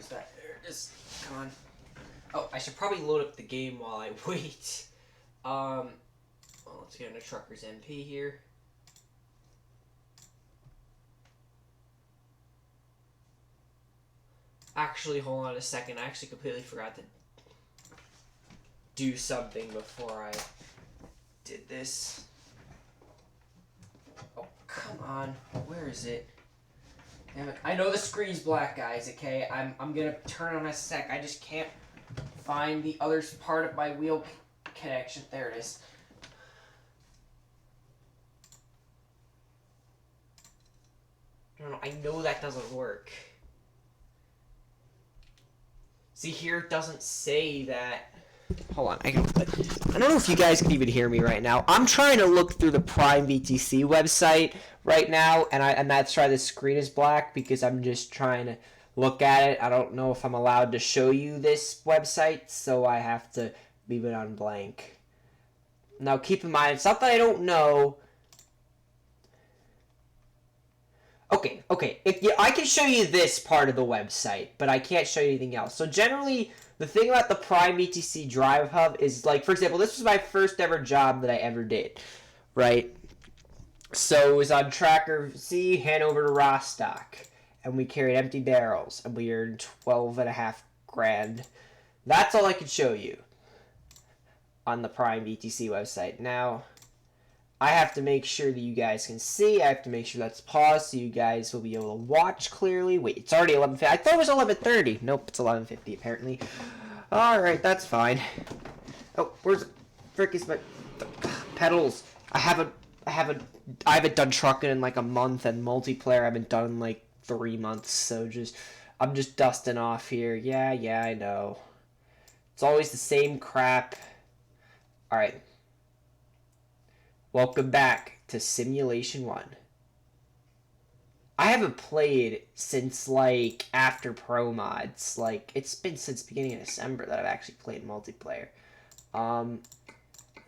Where's that? There it is. Come on. Oh, I should probably load up the game while I wait. Well, let's get into Truckers MP here. Actually, hold on a second. I actually completely forgot to do something before I did this. Oh, come on. Where is it? Damn it. I know the screen's black, guys, okay? I'm gonna turn on a sec. I just can't find the other part of my wheel connection. There it is. No, I know that doesn't work. See, here it doesn't say that. Hold on, I don't know if you guys can even hear me right now. I'm trying to look through the Prime VTC website right now, and that's why the screen is black, because I'm just trying to look at it. I don't know if I'm allowed to show you this website, so I have to leave it on blank. Now, keep in mind, it's not that I don't know. Okay. I can show you this part of the website, but I can't show you anything else. So generally, the thing about the Prime VTC Drive Hub is, like, for example, this was my first ever job that I ever did, right? So it was on Tracker C, Hanover to Rostock, and we carried empty barrels, and we earned 12.5 grand. That's all I could show you on the Prime VTC website. Now, I have to make sure that you guys can see. I have to make sure that's paused so you guys will be able to watch clearly. Wait, it's already 11:50. I thought it was 11:30. Nope, it's 11:50 apparently. Alright, that's fine. Oh, where's the frick is my pedals? I haven't done trucking in like a month, and multiplayer I haven't done in like 3 months, so I'm just dusting off here. Yeah, I know. It's always the same crap. Alright. Welcome back to Simulation 1. I haven't played since, like, after Pro Mods. Like, it's been since beginning of December that I've actually played multiplayer.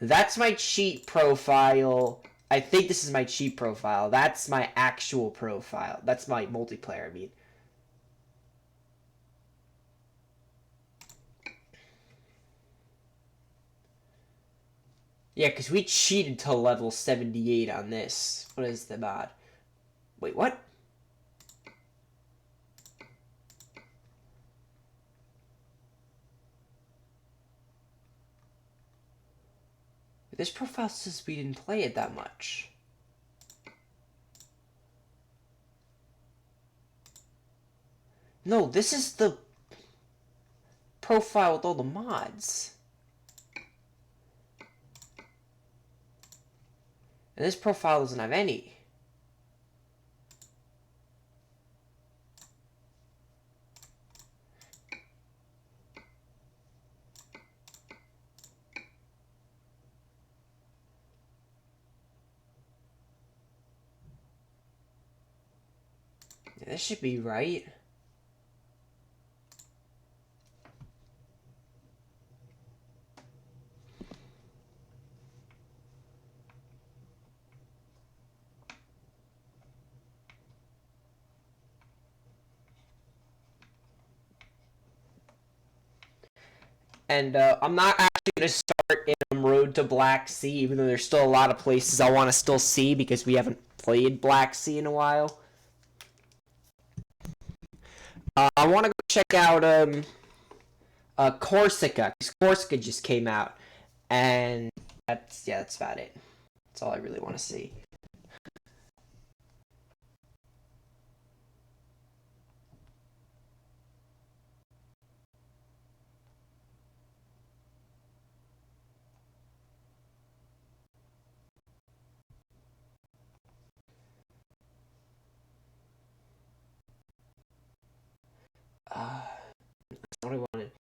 That's my cheat profile. I think this is my cheat profile. That's my actual profile. That's my multiplayer, I mean. Yeah, because we cheated till level 78 on this. What is the mod? Wait, what? This profile says we didn't play it that much. No, this is the profile with all the mods. And this profile doesn't have any. Yeah, this should be right. And I'm not actually going to start in Road to Black Sea, even though there's still a lot of places I want to still see because we haven't played Black Sea in a while. I want to go check out Corsica, because Corsica just came out, and that's about it. That's all I really want to see. That's not what I wanted.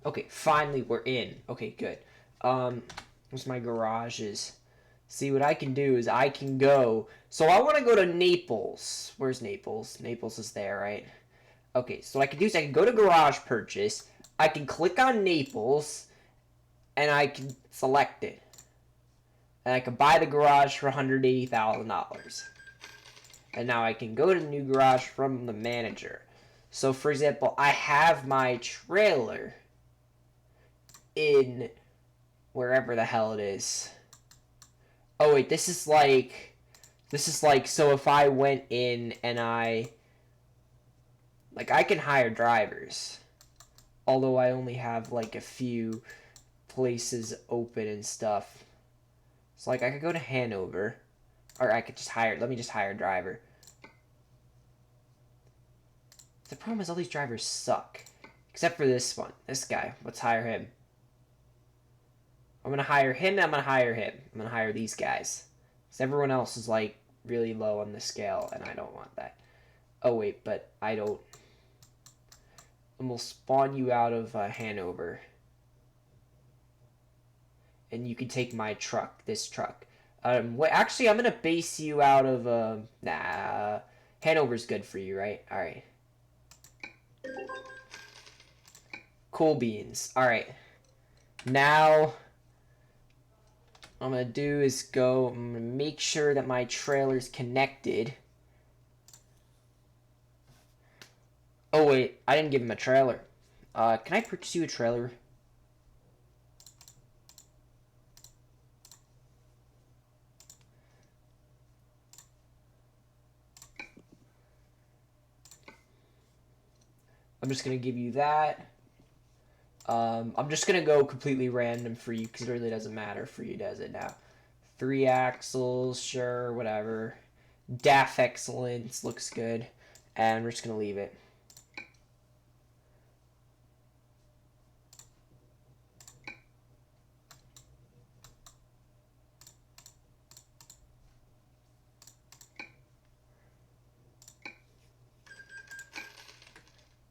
Okay, finally we're in. Okay, good. Where's my garages? See, what I can do is I can go. So I want to go to Naples. Where's Naples? Naples is there, right? Okay, so what I can do is I can go to garage purchase. I can click on Naples, and I can select it. And I can buy the garage for $180,000. And now I can go to the new garage from the manager. So, for example, I have my trailer in wherever the hell it is. Oh, wait, this is like, so if I went in and I can hire drivers. Although I only have, like, a few places open and stuff. So, like, I could go to Hanover. Or I could just let me just hire a driver. The problem is all these drivers suck. Except for this one. This guy. Let's hire him. I'm going to hire him and I'm going to hire him. I'm going to hire these guys. Because everyone else is, like, really low on the scale. And I don't want that. Oh, wait. But I don't. And we'll spawn you out of Hanover. And you can take my truck. This truck. Actually, I'm going to base you out of... Hanover's good for you, right? Alright. Cool beans. Alright. Now, what I'm going to do is I'm going to make sure that my trailer's connected. Oh, wait. I didn't give him a trailer. Can I purchase you a trailer? I'm just going to give you that. I'm just going to go completely random for you because it really doesn't matter for you, does it now? 3 axles, sure, whatever. DAF excellence, looks good. And we're just going to leave it.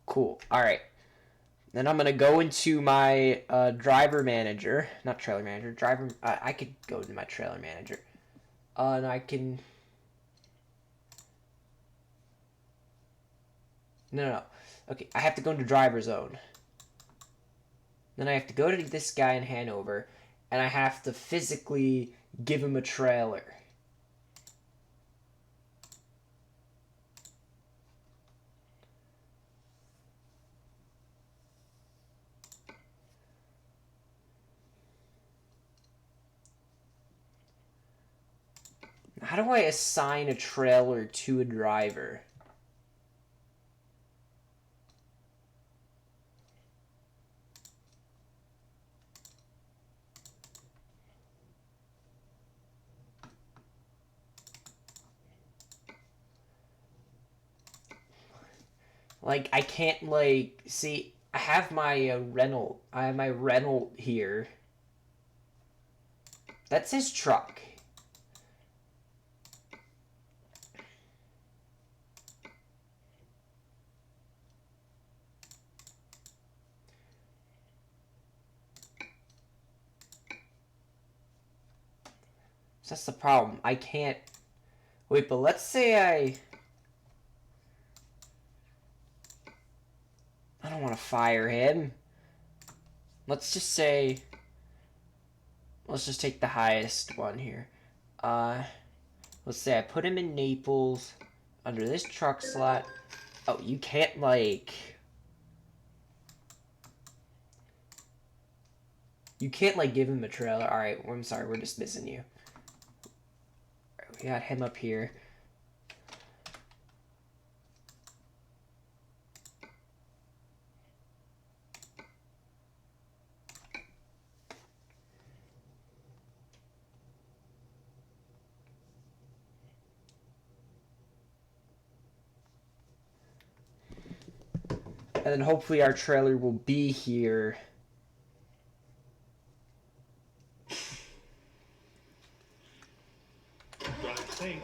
Cool. Alright. Then I'm going to go into my driver manager. Not trailer manager. Driver. I could go to my trailer manager. And I can... No. Okay, I have to go into driver zone. Then I have to go to this guy in Hanover. And I have to physically give him a trailer. How do I assign a trailer to a driver? Like, I can't, like, see, I have my Renault. I have my Renault here. That's his truck. So that's the problem. I can't... Wait, but let's say I don't want to fire him. Let's just say... Let's just take the highest one here. Let's say I put him in Naples under this truck slot. Oh, you can't, like... You can't, like, give him a trailer. Alright, I'm sorry, we're dismissing you. Right, we got him up here. And then hopefully our trailer will be here. Drive safe.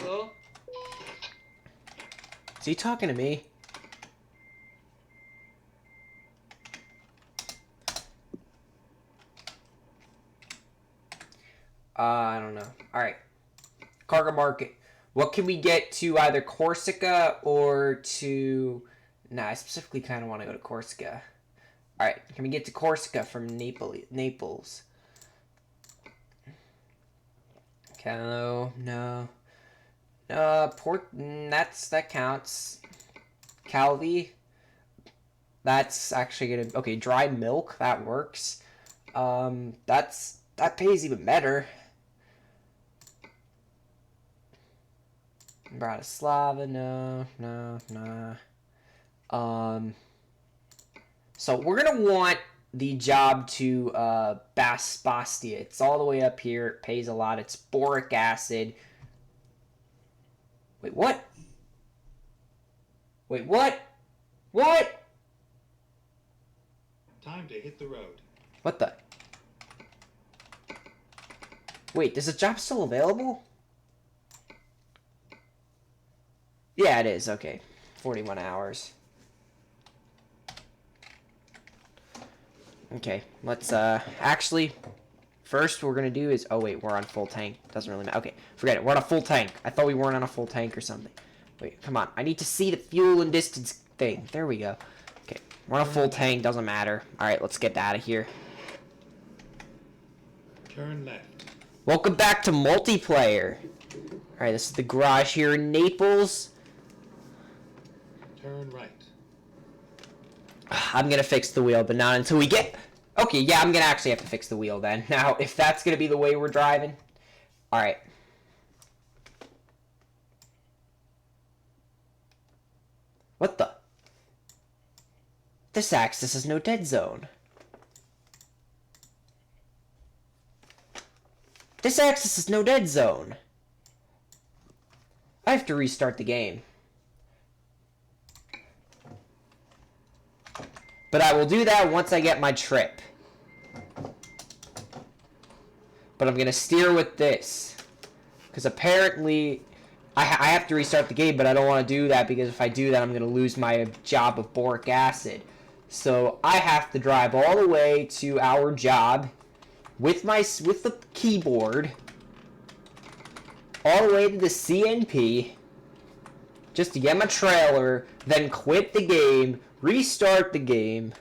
Hello? Is he talking to me? Alright. Cargo market. What can we get to either Corsica or to... Nah, I specifically kind of want to go to Corsica. Alright, can we get to Corsica from Naples? Hello, no. Port, that counts. Calvi. That's actually gonna... Okay, dried milk, that works. That pays even better. Bratislava, no. So we're gonna want the job to Bastia. It's all the way up here. It pays a lot. It's boric acid. Wait, what? Wait, what? What? Time to hit the road. What the? Wait, is the job still available? Yeah, it is. Okay. 41 hours. Okay, let's, actually, first what we're gonna do is, oh wait, we're on full tank. Doesn't really matter. Okay, forget it. We're on a full tank. I thought we weren't on a full tank or something. Wait, come on. I need to see the fuel and distance thing. There we go. Okay, we're on a full tank. Doesn't matter. Alright, let's get out of here. Turn left. Welcome back to multiplayer. Alright, this is the garage here in Naples. Turn right. I'm gonna fix the wheel, but not until we get... Okay, yeah, I'm gonna actually have to fix the wheel then. Now, if that's gonna be the way we're driving... Alright. What the? This axis is no dead zone. This axis is no dead zone. I have to restart the game. But I will do that once I get my trip. But I'm going to steer with this. Because apparently I have to restart the game, but I don't want to do that because if I do that, I'm going to lose my job of boric acid. So I have to drive all the way to our job with the keyboard all the way to the CNP just to get my trailer, then quit the game, restart the game.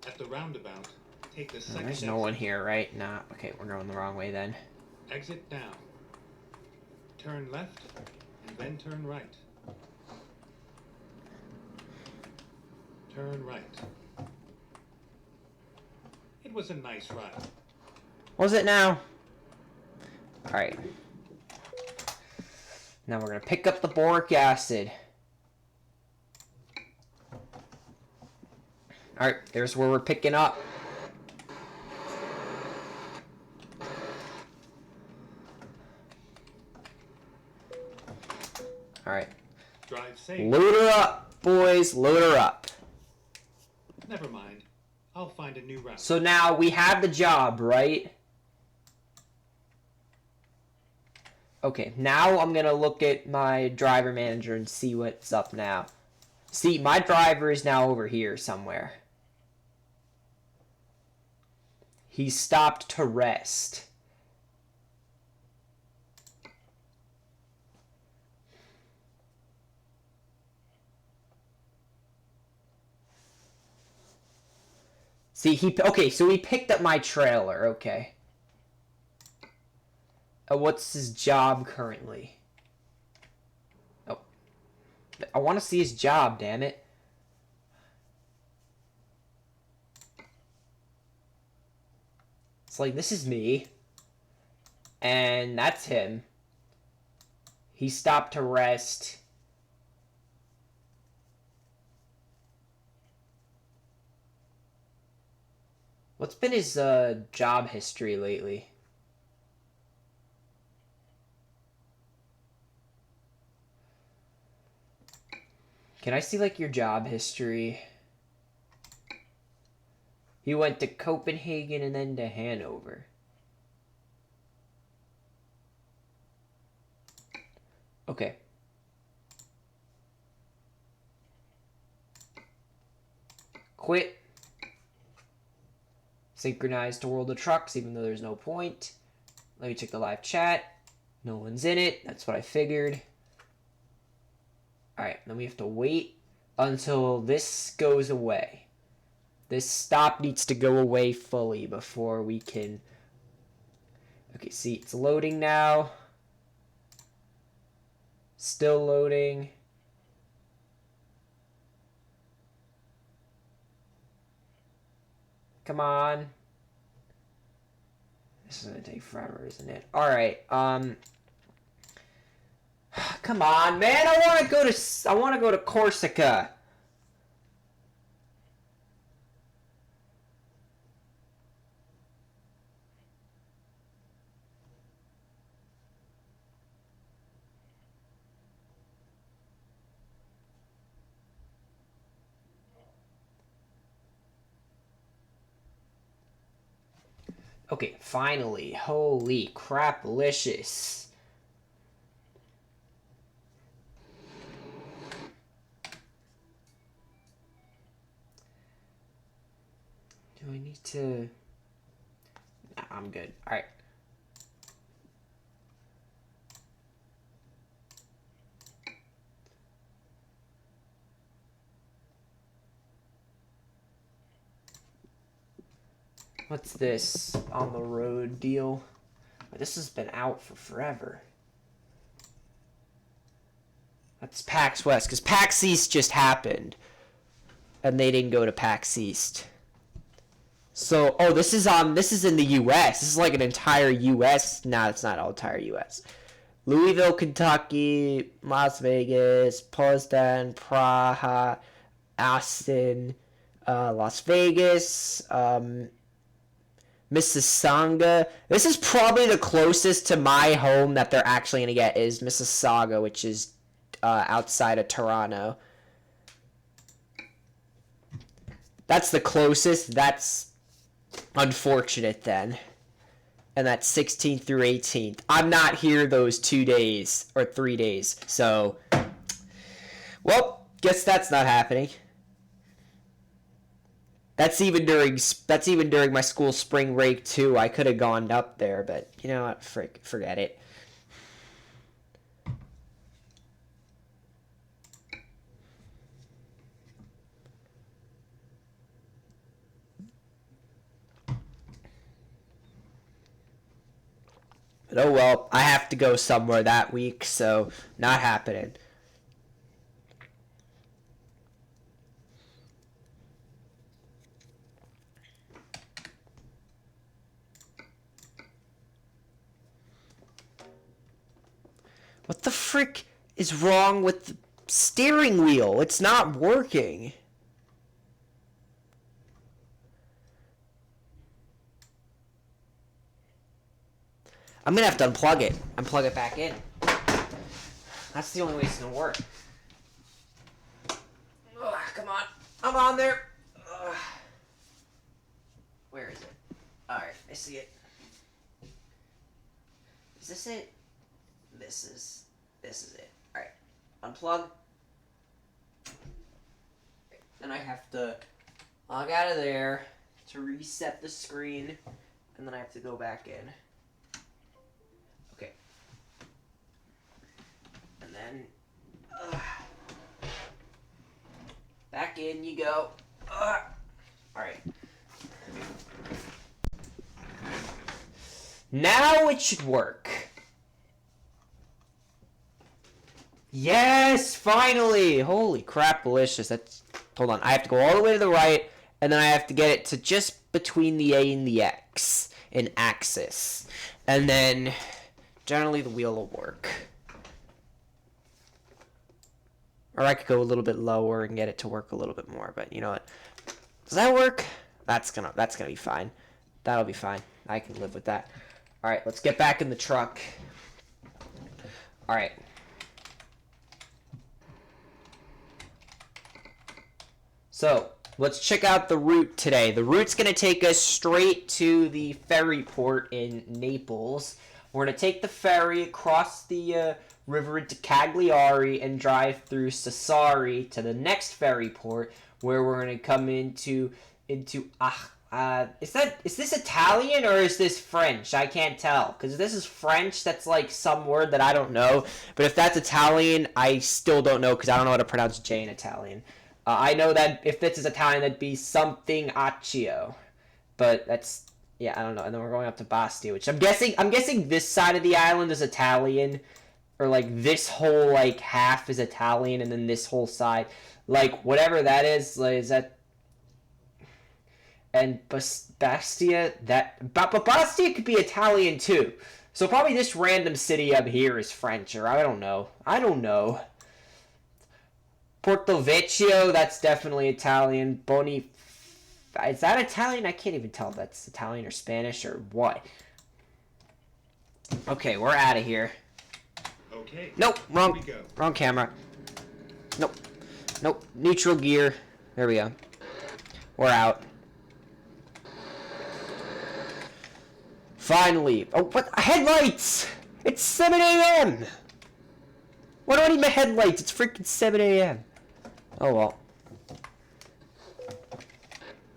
At the roundabout, take the second There's no one here, right? Nah. Okay, we're going the wrong way then. exit down. Turn left, and then turn right. Turn right. It was a nice ride. What was it now? Alright. Now we're going to pick up the boric acid. Alright, there's where we're picking up. Alright. Drive safe. Load her up, boys. Load her up. Never mind. I'll find a new route. So now we have the job, right? Okay, now I'm going to look at my driver manager and see what's up now. See, my driver is now over here somewhere. He stopped to rest. See, okay, so he picked up my trailer, okay. What's his job currently? Oh. I want to see his job, damn it. It's like, this is me. And that's him. He stopped to rest. What's been his job history lately? Can I see, like, your job history? He went to Copenhagen and then to Hanover. Okay. Quit. Synchronize to World of Trucks, even though there's no point. Let me check the live chat. No one's in it. That's what I figured. Alright, then we have to wait until this goes away. This stop needs to go away fully before we can... Okay, see, it's loading now. Still loading. Come on. This is gonna take forever, isn't it? Alright, come on, man, I wanna go to Corsica. Okay, finally. Holy crap-licious. Do I need to... Nah, I'm good. Alright. What's this on the road deal? This has been out for forever. That's PAX West, because PAX East just happened. And they didn't go to PAX East. So, oh, this is in the US. This is like an entire US. Nah, it's not all entire US. Louisville, Kentucky, Las Vegas, Poznan, Praha, Austin, Las Vegas, Mississauga. This is probably the closest to my home that they're actually going to get is Mississauga, which is outside of Toronto. That's the closest. That's unfortunate then. And that's 16th through 18th. I'm not here those 2 days or 3 days. So, well, guess that's not happening. That's even during my school spring break too. I could have gone up there, but you know what? Forget it. But oh well, I have to go somewhere that week, so not happening. What the frick is wrong with the steering wheel? It's not working. I'm gonna have to unplug it and plug it back in. That's the only way it's gonna work. Ugh, come on. I'm on there. Ugh. Where is it? Alright, I see it. Is this it? This is it. Alright. Unplug. Then I have to log out of there to reset the screen. And then I have to go back in. Okay. And then back in you go. Alright. Now it should work. Yes, finally! Holy crap, delicious. That's, hold on, I have to go all the way to the right, and then I have to get it to just between the A and the X in axis. And then generally the wheel will work. Or I could go a little bit lower and get it to work a little bit more, but you know what? Does that work? That's gonna be fine. That'll be fine. I can live with that. Alright, let's get back in the truck. Alright. So, let's check out the route today. The route's going to take us straight to the ferry port in Naples. We're going to take the ferry across the river into Cagliari and drive through Sassari to the next ferry port, where we're gonna come into is this Italian or is this French? I can't tell, because if this is French, that's like some word that I don't know. But if that's Italian, I still don't know, because I don't know how to pronounce J in Italian. I know that if this is Italian, that'd be something accio, but that's, yeah, I don't know. And then we're going up to Bastia, which I'm guessing this side of the island is Italian, or like this whole like half is Italian, and then this whole side, like whatever that is that. And Bastia, but Bastia could be Italian too. So probably this random city up here is French, or I don't know. Porto Vecchio, that's definitely Italian. Is that Italian? I can't even tell if that's Italian or Spanish or what. Okay, we're out of here. Okay. Nope, wrong camera. Nope, neutral gear. There we go. We're out. Finally. Oh, what? Headlights! It's 7 a.m. What do I need my headlights? It's freaking 7 a.m. Oh, well.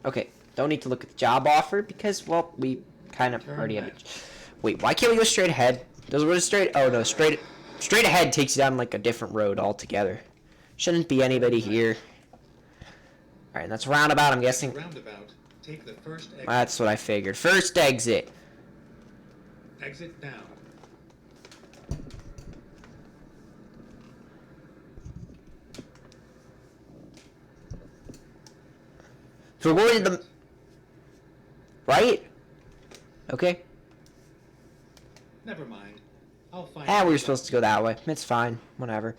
Okay, don't need to look at the job offer because, well, we kind of already have it. Wait, why can't we go straight ahead? Does it go straight? Oh, no, straight ahead takes you down like a different road altogether. Shouldn't be anybody here. Alright, that's roundabout, I'm guessing. Roundabout. Take the first exit. That's what I figured. First exit. Exit now. So we're going to the... Right? Okay. Never mind. I'll find Ah, we were supposed to go that way. It's fine. Whatever.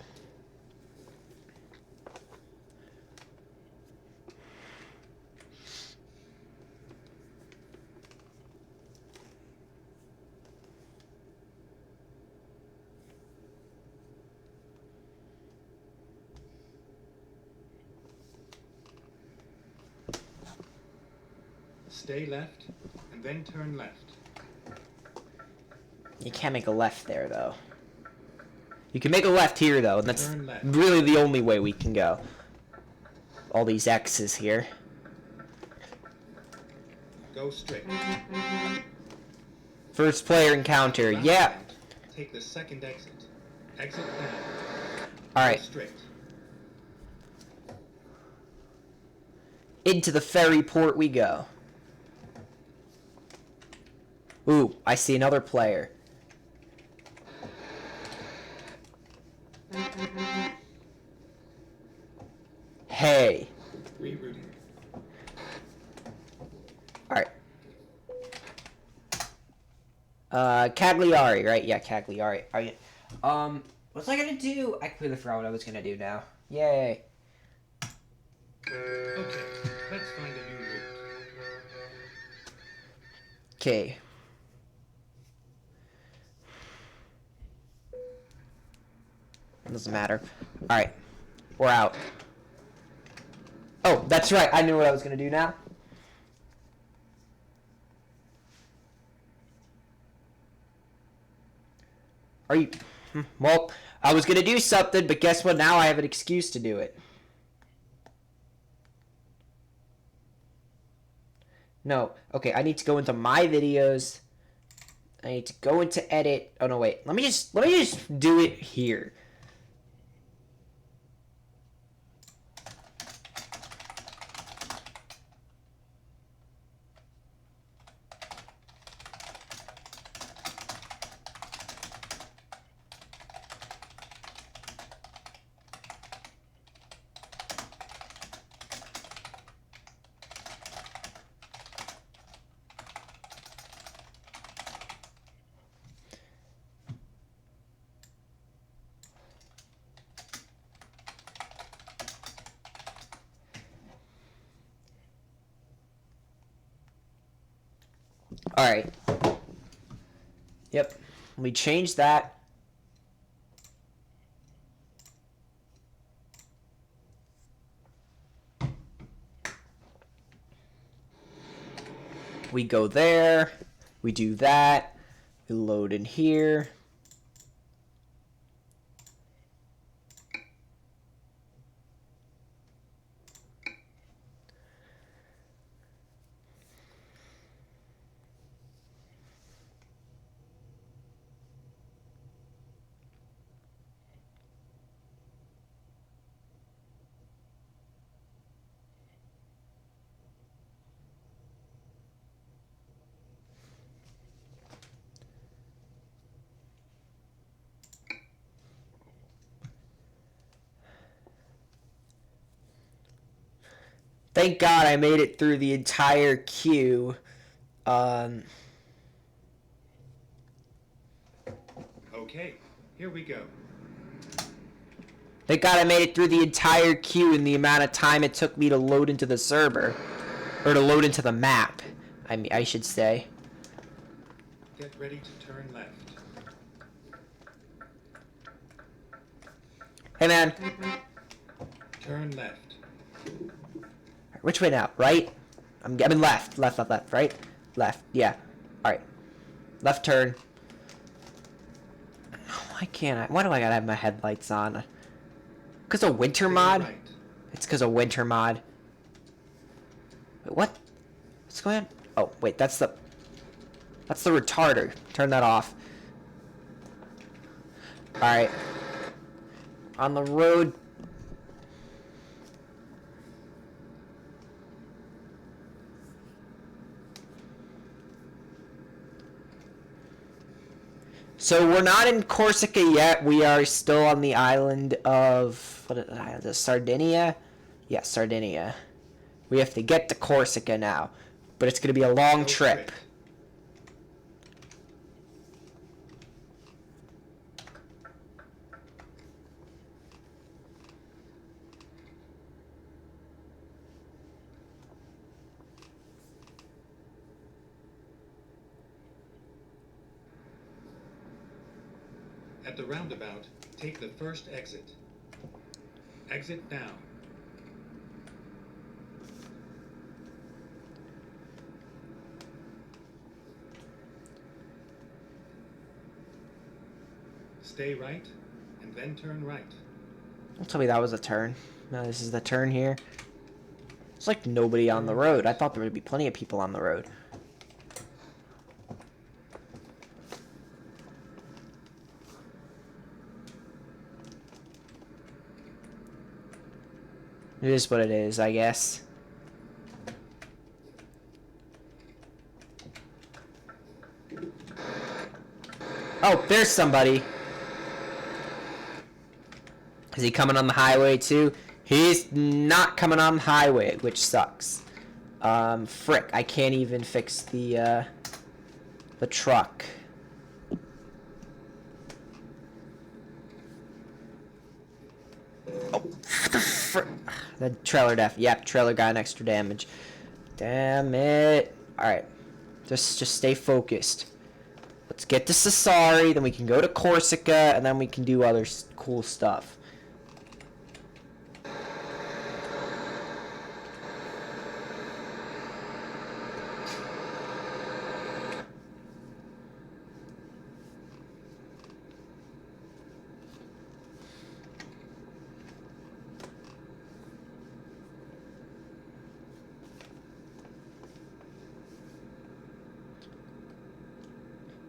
Stay left, and then turn left. You can't make a left there, though. You can make a left here, though, and that's Turn left. really the only way we can go. All these X's here. Go straight. First player encounter. Yeah. Take the second exit. Exit now. Alright. Go straight. Into the ferry port we go. Ooh, I see another player. Hey. Rerouting. Alright. Cagliari, right? Yeah, Cagliari. Alright. What was I gonna do? I completely forgot what I was gonna do now. Yay. Okay, let's find a new route. Okay. It doesn't matter. Alright. We're out. Oh, that's right. I knew what I was going to do now. Are you... Well, I was going to do something, but guess what? Now I have an excuse to do it. No. Okay, I need to go into my videos. I need to go into edit. Oh, no, wait. Let me just do it here. Alright. Yep. We changed that. We go there. We do that. We load in here. Thank God I made it through the entire queue. Okay, here we go. Thank God I made it through the entire queue in the amount of time it took me to load into the server. Or to load into the map, I should say. Get ready to turn left. Hey, man. Turn left. Which way now? Right? I'm left. Left, right? Left, yeah. Alright. Left turn. Why can't I? Why do I gotta have my headlights on? Because of winter Stay mod? right. It's because of winter mod. Wait, what? What's going on? Oh, wait, that's the retarder. Turn that off. Alright. On the road. So we're not in Corsica yet. We are still on the island of Sardinia. Yeah, Sardinia. We have to get to Corsica now, but it's going to be a long trip. At the roundabout, take the first exit. Exit now. Stay right, and then turn right. Don't tell me that was a turn. No, this is the turn here. It's like nobody on the road. I thought there would be plenty of people on the road. It is what it is, I guess. Oh, there's somebody. Is he coming on the highway too? He's not coming on the highway, which sucks. Frick, I can't even fix the truck. Oh, the trailer yep, trailer got an extra damage. Damn it. Alright. Just stay focused. Let's get to Sassari, then we can go to Corsica, and then we can do other cool stuff.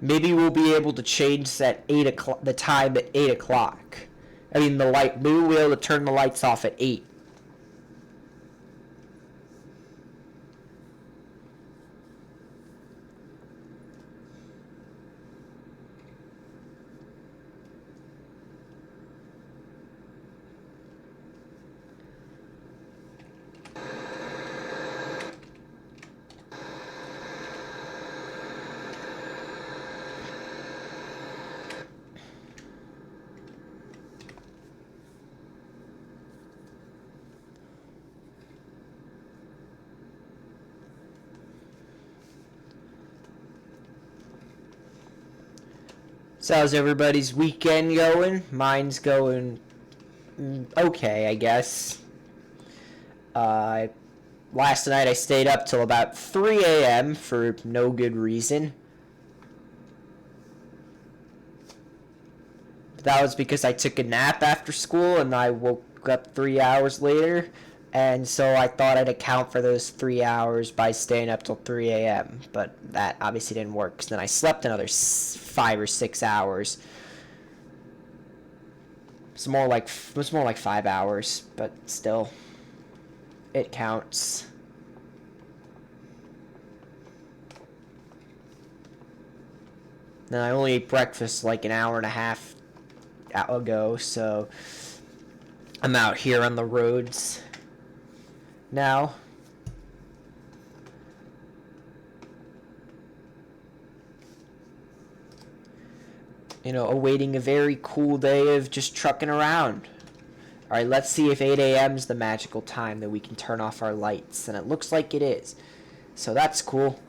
Maybe we'll be able to change that 8 o'clock, the time at 8 o'clock. I mean, the light. Maybe we'll be able to turn the lights off at 8. So how's everybody's weekend going? Mine's going okay, I guess. Last night I stayed up till about 3 a.m. for no good reason. That was because I took a nap after school and I woke up 3 hours later. And so I thought I'd account for those 3 hours by staying up till 3 a.m. But that obviously didn't work, because then I slept another 5 or 6 hours. It was more like 5 hours, but still, it counts. Then I only ate breakfast like an hour and a half ago, so I'm out here on the roads now. you know, awaiting a very cool day of just trucking around. Alright, let's see if 8 a.m. is the magical time that we can turn off our lights. And it looks like it is. So that's cool.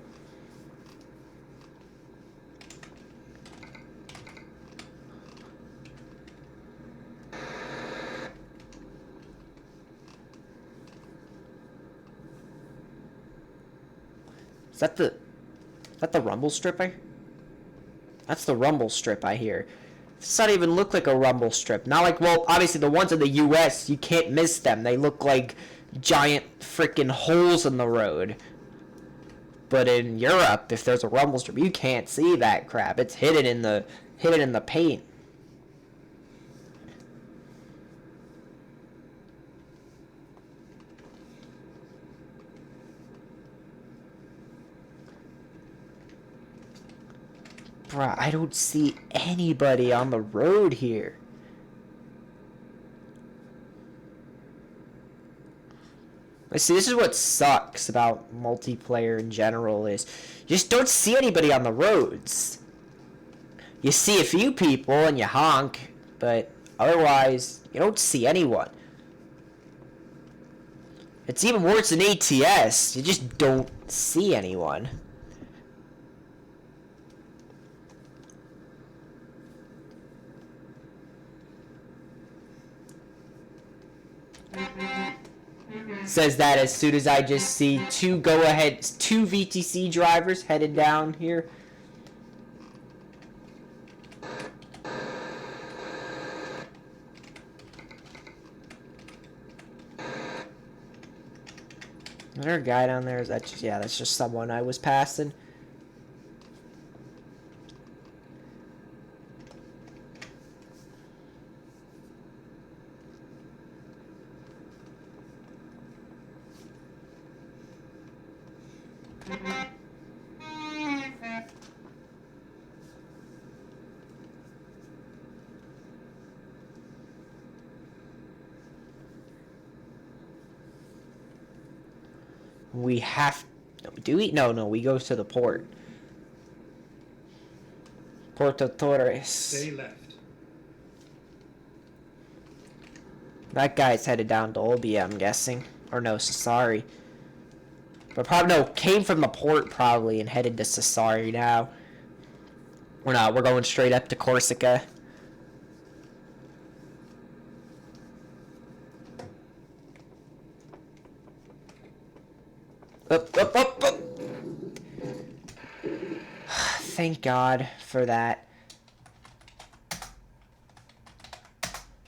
Is that the rumble strip That's the rumble strip I hear. This doesn't even look like a rumble strip. Not like, well, obviously the ones in the US, you can't miss them. They look like giant freaking holes in the road. But in Europe, if there's a rumble strip, you can't see that crap. It's hidden in the paint. Bruh, I don't see anybody on the road here. See, this is what sucks about multiplayer in general is you just don't see anybody on the roads. You see a few people and you honk, but otherwise you don't see anyone. It's even worse than ETS. You just don't see anyone. Says that as soon as I just see two VTC drivers headed down here. Is there a guy down there? Is that just, yeah, that's just someone I was passing. We have... Do we? No, we go to the port. Porto Torres. Stay left. That guy's headed down to Olbia, I'm guessing. Or no, Sassari. But probably, no, came from the port probably and headed to Sassari now. We're not, we're going straight up to Corsica. Up. Thank God for that.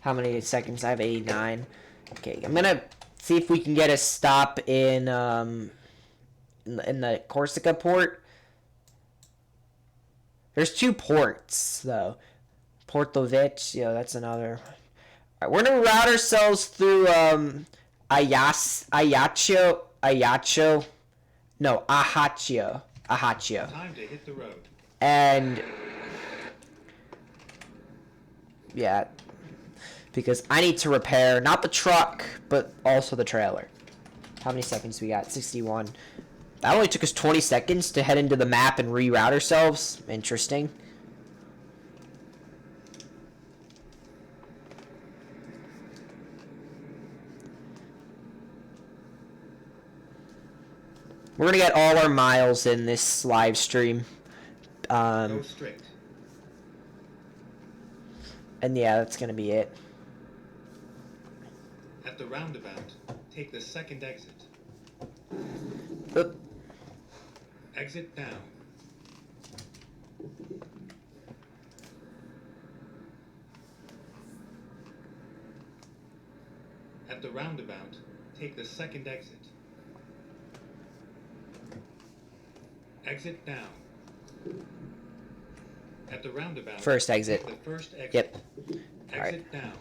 How many seconds? I have 89. Okay, I'm gonna see if we can get a stop in the Corsica port. There's two ports though. Porto Vecchio, that's another. All right, we're gonna route ourselves through Ajaccio. Time to hit the road. And yeah, because I need to repair not the truck but also the trailer. How many seconds we got? 61. That only took us 20 seconds to head into the map and reroute ourselves. Interesting. We're gonna get all our miles in this live stream. Go straight. And yeah, that's gonna be it. At the roundabout, take the second exit. Oop. Exit now. At the roundabout, take the second exit. Exit now. At the roundabout, First exit. take the first exit. Yep. Exit Alright. now.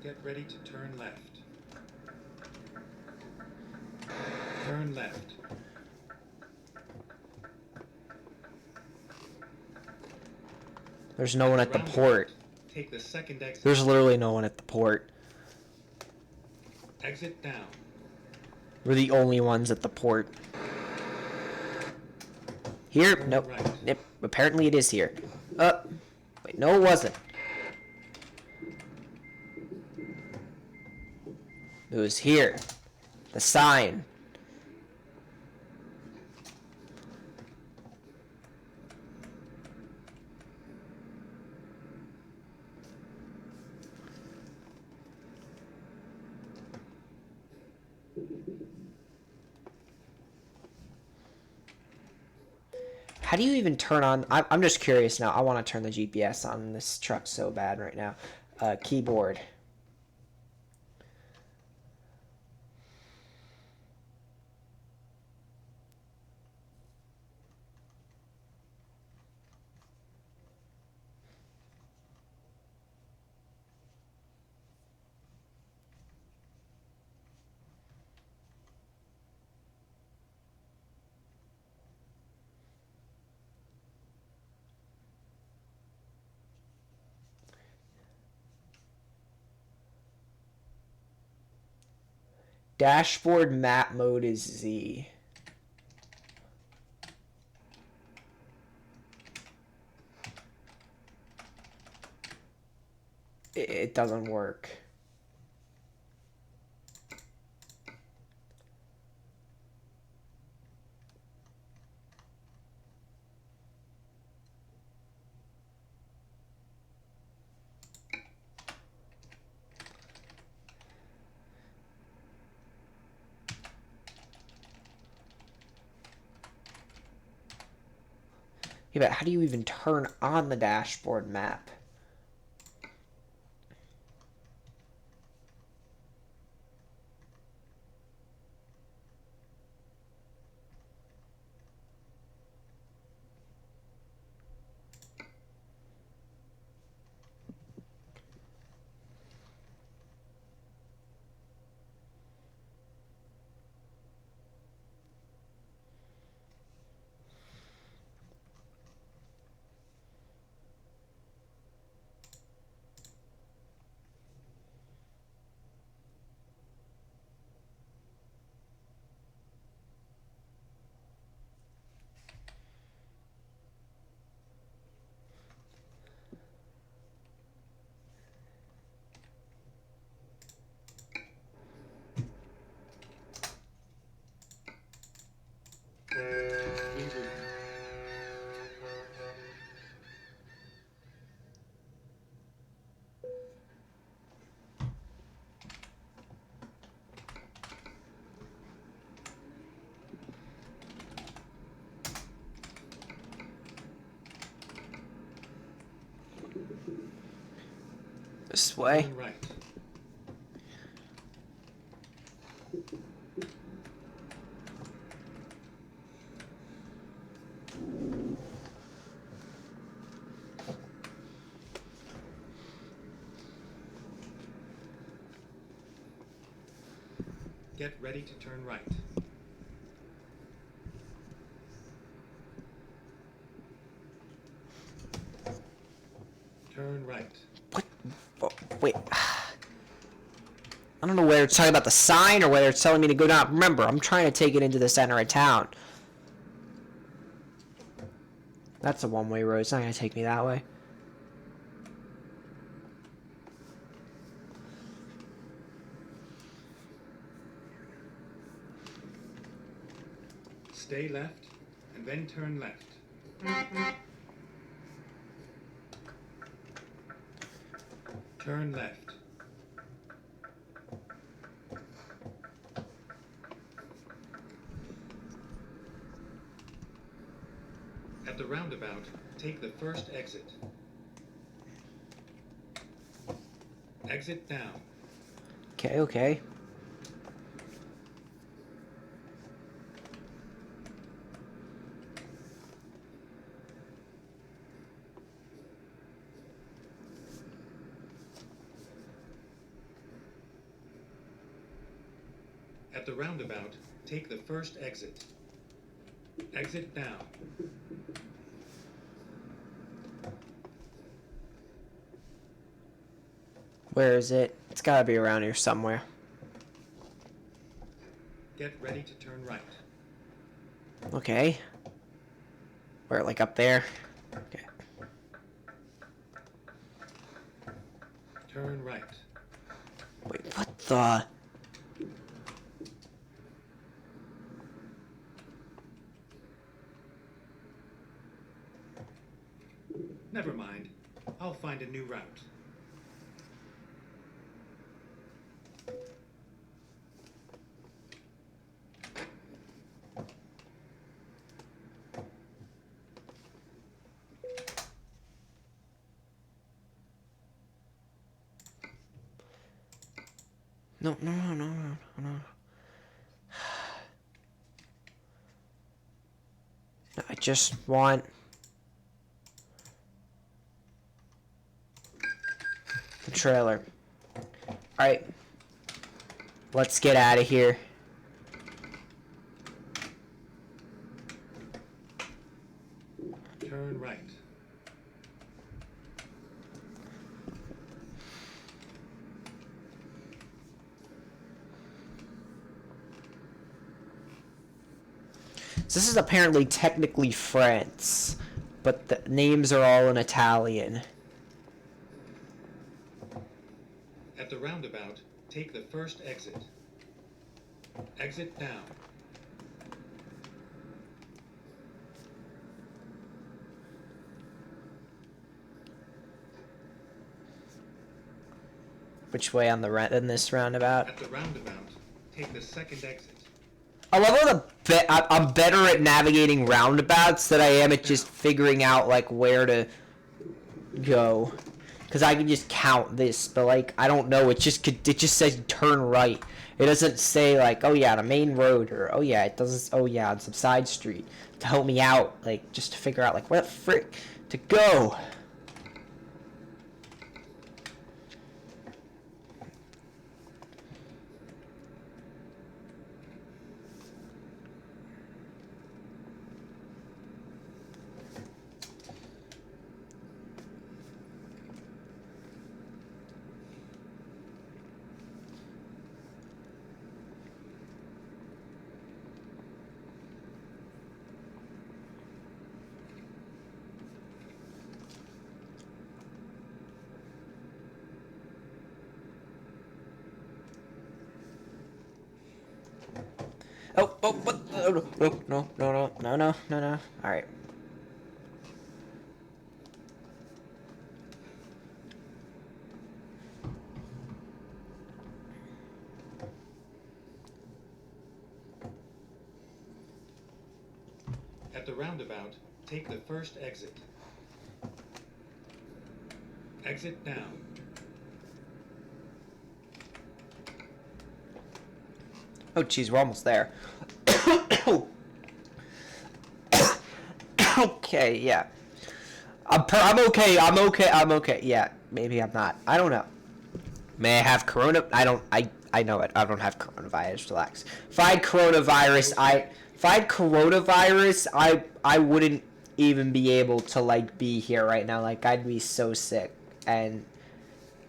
Get ready to turn left. Turn left. There's no one at the port. Take the second exit. There's literally no one at the port. Exit now. We're the only ones at the port. Here? Turn Nope. right. Yep. Apparently it is here. Wait, no it wasn't. It was here. The sign. How do you even turn on... I'm just curious now. I want to turn the GPS on this truck so bad right now. Keyboard. Dashboard map mode is Z. It doesn't work. Yeah, but how do you even turn on the dashboard map? Reroute. This way. Turn right. Get ready to turn right. Turn right. What? Oh, wait. I don't know whether it's talking about the sign or whether it's telling me to go down. Remember, I'm trying to take it into the center of town. That's a one-way road. It's not going to take me that way. Stay left and then turn left. Turn left. At the roundabout, take the first exit. Exit down. Okay, okay. At the roundabout, take the first exit. Exit down. Where is it? It's got to be around here somewhere. Get ready to turn right. Okay. Where, like up there? Okay. Turn right. Wait, what the? Never mind. I'll find a new route. No, no, no, no, no, no. I just want the trailer. Alright. Let's get out of here. Turn right. So this is apparently technically France, but the names are all in Italian. At the roundabout, take the first exit. Exit down. Which way on the in this roundabout? At the roundabout, take the second exit. I love how I'm better at navigating roundabouts than I am at just figuring out like where to go. Cause I can just count this, but like I don't know. It just says turn right. It doesn't say like, oh yeah, on a main road, or oh yeah, it doesn't. Oh yeah, on some side street to help me out, like just to figure out like where the frick to go. Oh, what? No, no, no, no, no, no, no, no. All right. At the roundabout, take the first exit. Exit down. Oh, geez, we're almost there. Okay, yeah. I'm okay. I'm okay. I'm okay. Yeah, maybe I'm not. I don't know. May I have corona? I know it. I don't have coronavirus. Relax. If I had coronavirus, I wouldn't even be able to like be here right now. Like I'd be so sick and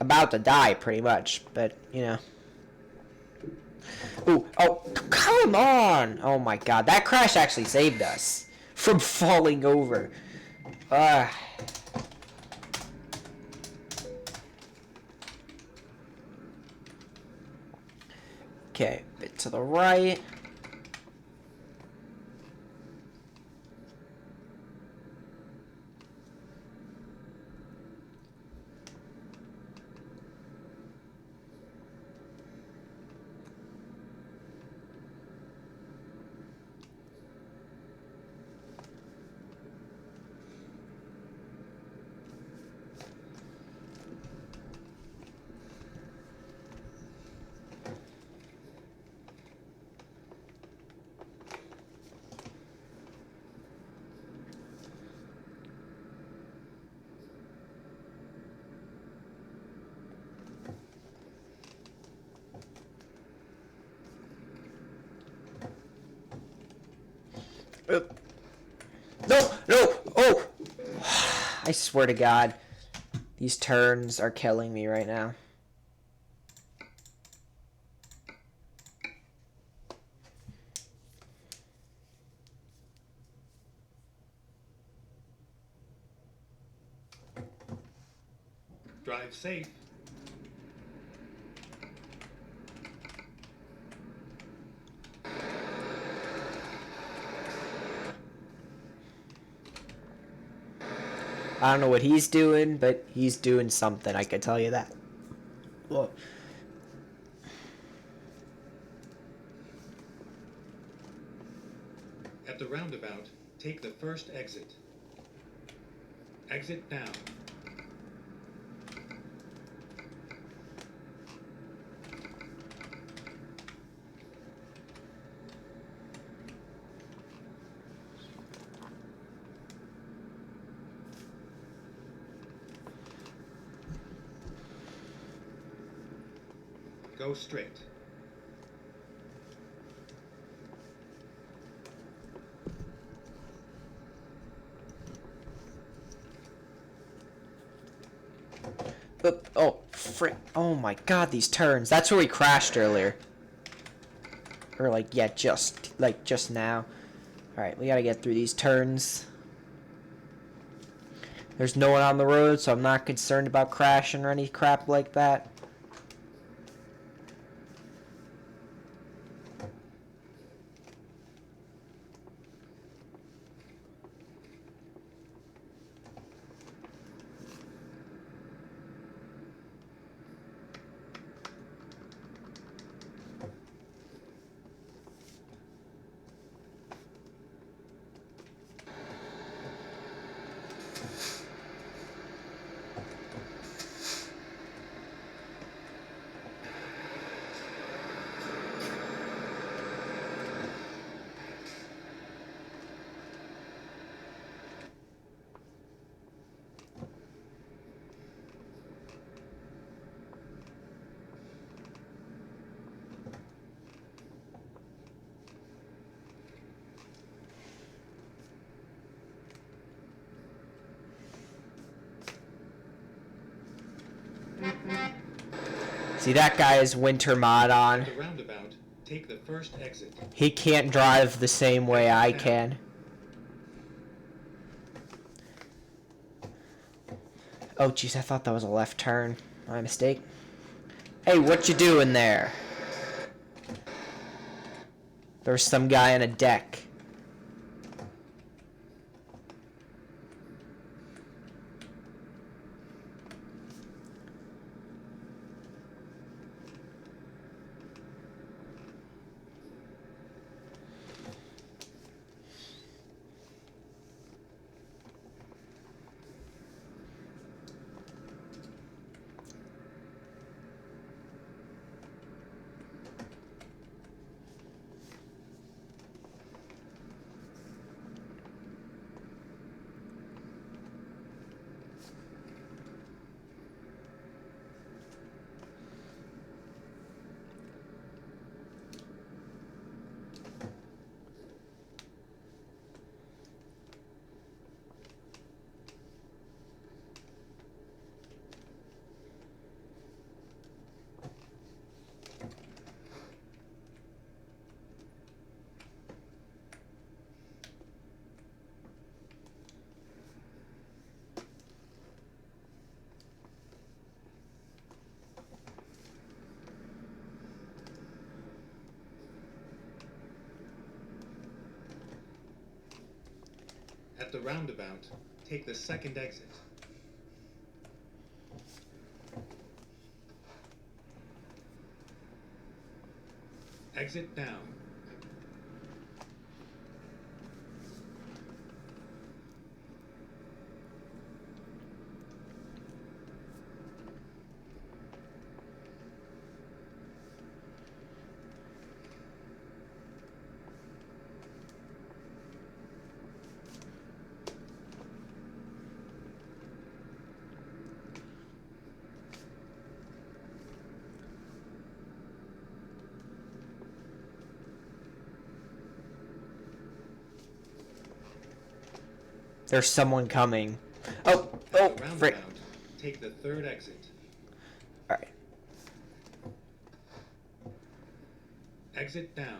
about to die, pretty much. But you know. Ooh, oh, come on! Oh my god, that crash actually saved us from falling over. Ah. Okay, bit to the right. No, no, oh! I swear to God, these turns are killing me right now. Drive safe. I don't know what he's doing, but he's doing something, I can tell you that. Whoa. At the roundabout, take the first exit. Exit now. Go straight. Oop. Oh, frick. Oh my god, these turns. That's where we crashed earlier. Or like, yeah, just now. Alright, we gotta get through these turns. There's no one on the road, so I'm not concerned about crashing or any crap like that. See, that guy has winter mod on. At the roundabout, take the first exit. He can't drive the same way I can. Oh, jeez, I thought that was a left turn. My mistake. Hey, what you doing there? There's some guy on a deck. At the roundabout, take the second exit. Exit now. There's someone coming. Oh, frick. Roundabout, take the third exit. Alright. Exit now.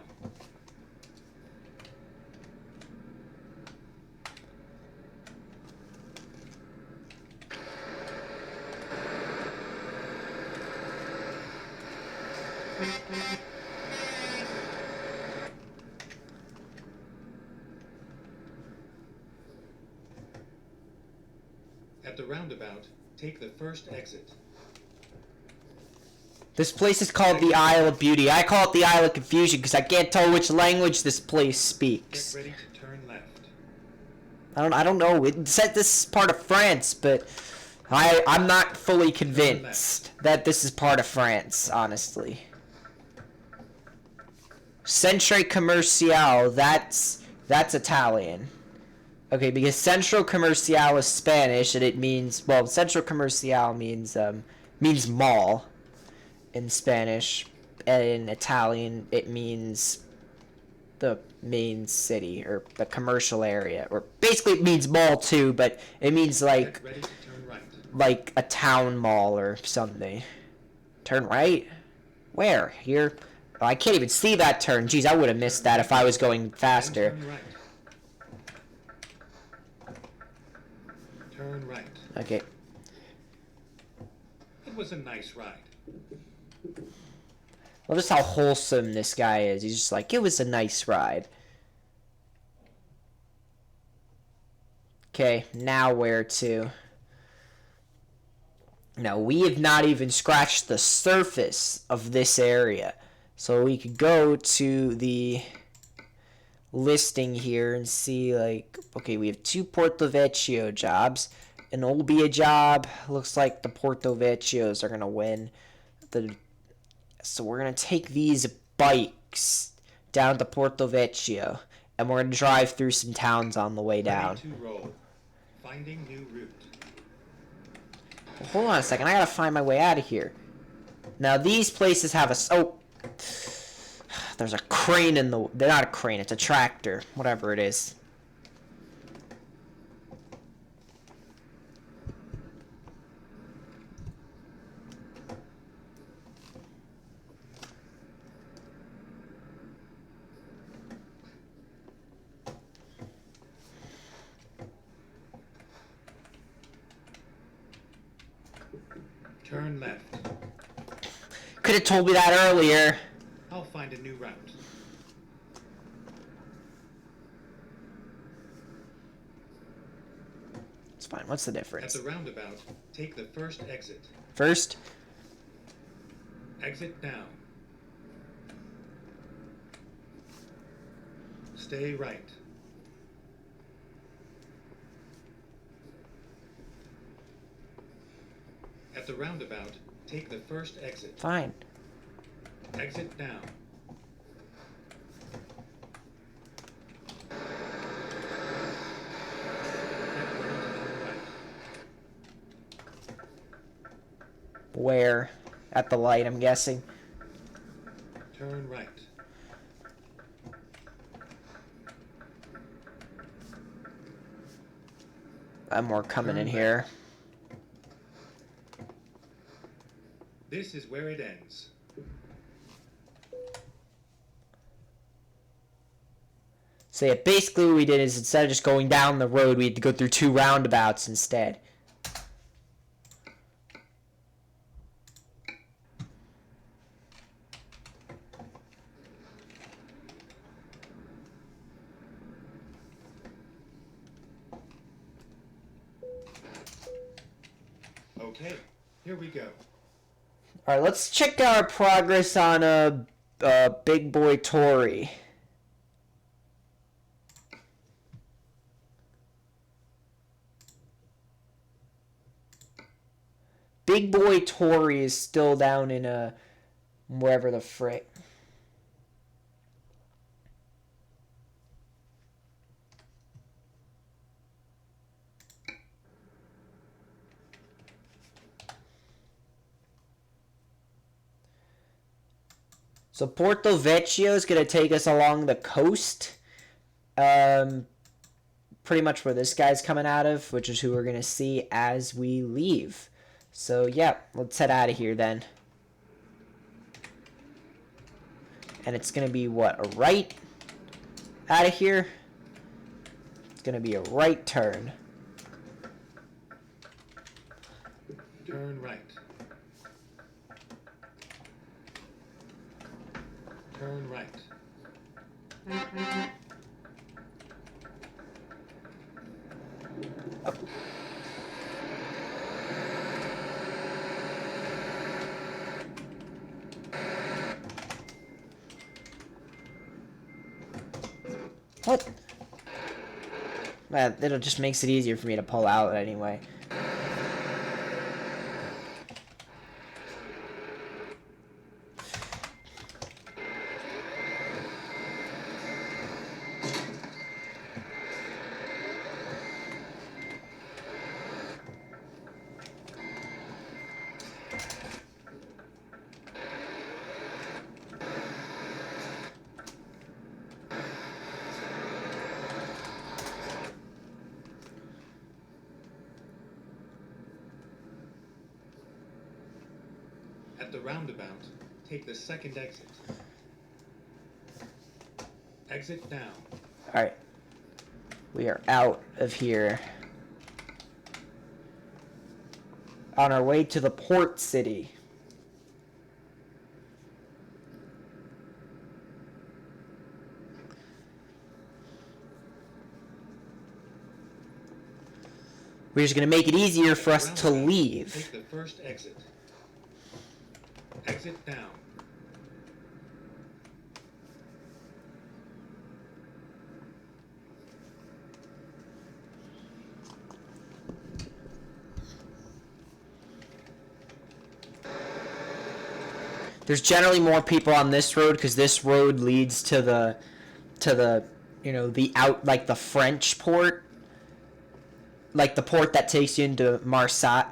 At the roundabout, take the first exit. This place is called the Isle of Beauty. I call it the Isle of Confusion because I can't tell which language this place speaks. Get ready to turn left. I don't know. It said this is part of France, but I'm not fully convinced that this is part of France, honestly. Centre Commercial, that's Italian. Okay, because Centro Comercial is Spanish and it means, well, Centro Comercial means mall in Spanish, and in Italian it means the main city or the commercial area, or basically it means mall too, but it means like Get ready to turn right. like a town mall or something. Turn right? Where? Here? Oh, I can't even see that turn. Jeez, I would have missed that if I was going faster. Then turn right. Turn right. Okay. It was a nice ride. Well, just how wholesome this guy is. He's just like, it was a nice ride. Okay, now where to? Now, we have not even scratched the surface of this area. So we could go to the listing here and see, like, okay, we have 2 Porto Vecchio jobs. An Olbia job. Looks like the Porto Vecchios are going to win. So we're going to take these bikes down to Porto Vecchio, and we're going to drive through some towns on the way down. Ready to roll. Finding new route. Well, hold on a second. I got to find my way out of here. Now, these places have a... Oh! There's a crane in the... They're not a crane. It's a tractor. Whatever it is. Turn left. Could have told me that earlier. I'll find a new route. It's fine. What's the At difference? the roundabout, take the first exit. First? Exit now. Stay right. At the roundabout, take the first exit. Fine. Exit now. Get ready to turn right. Where? At the light, I'm guessing. Turn right. More coming in Turn here. This is where it ends. So yeah, basically what we did is instead of just going down the road, we had to go through 2 roundabouts instead. Okay, here we go. All right, let's check our progress on Big Boy Tory. Big Boy Tory is still down in wherever the frick. So Porto Vecchio is going to take us along the coast. Pretty much where this guy's coming out of, which is who we're going to see as we leave. So, yeah, let's head out of here then. And it's going to be, what, a right out of here? It's going to be a right turn. Turn right. Turn right. What? Well, it just makes it easier for me to pull out anyway. At the roundabout, take the second exit. Exit now. Alright. We are out of here. On our way to the port city. We're just going to make it easier for us to leave. Take the first exit. Exit now. There's generally more people on this road because this road leads to the you know, the out, like the French port, like the port that takes you into Marseille.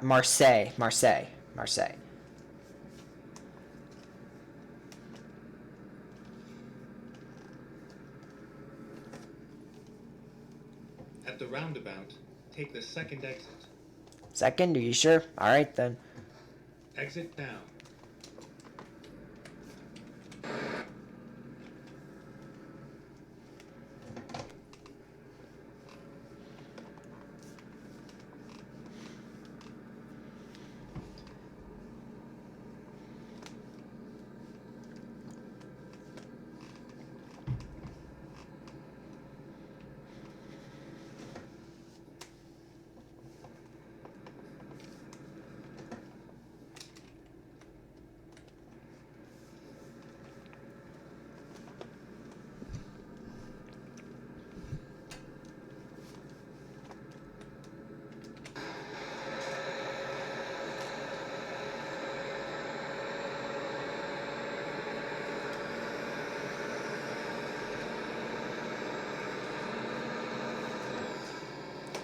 At the roundabout, take the second exit. Second, are you sure? All right then. Exit now.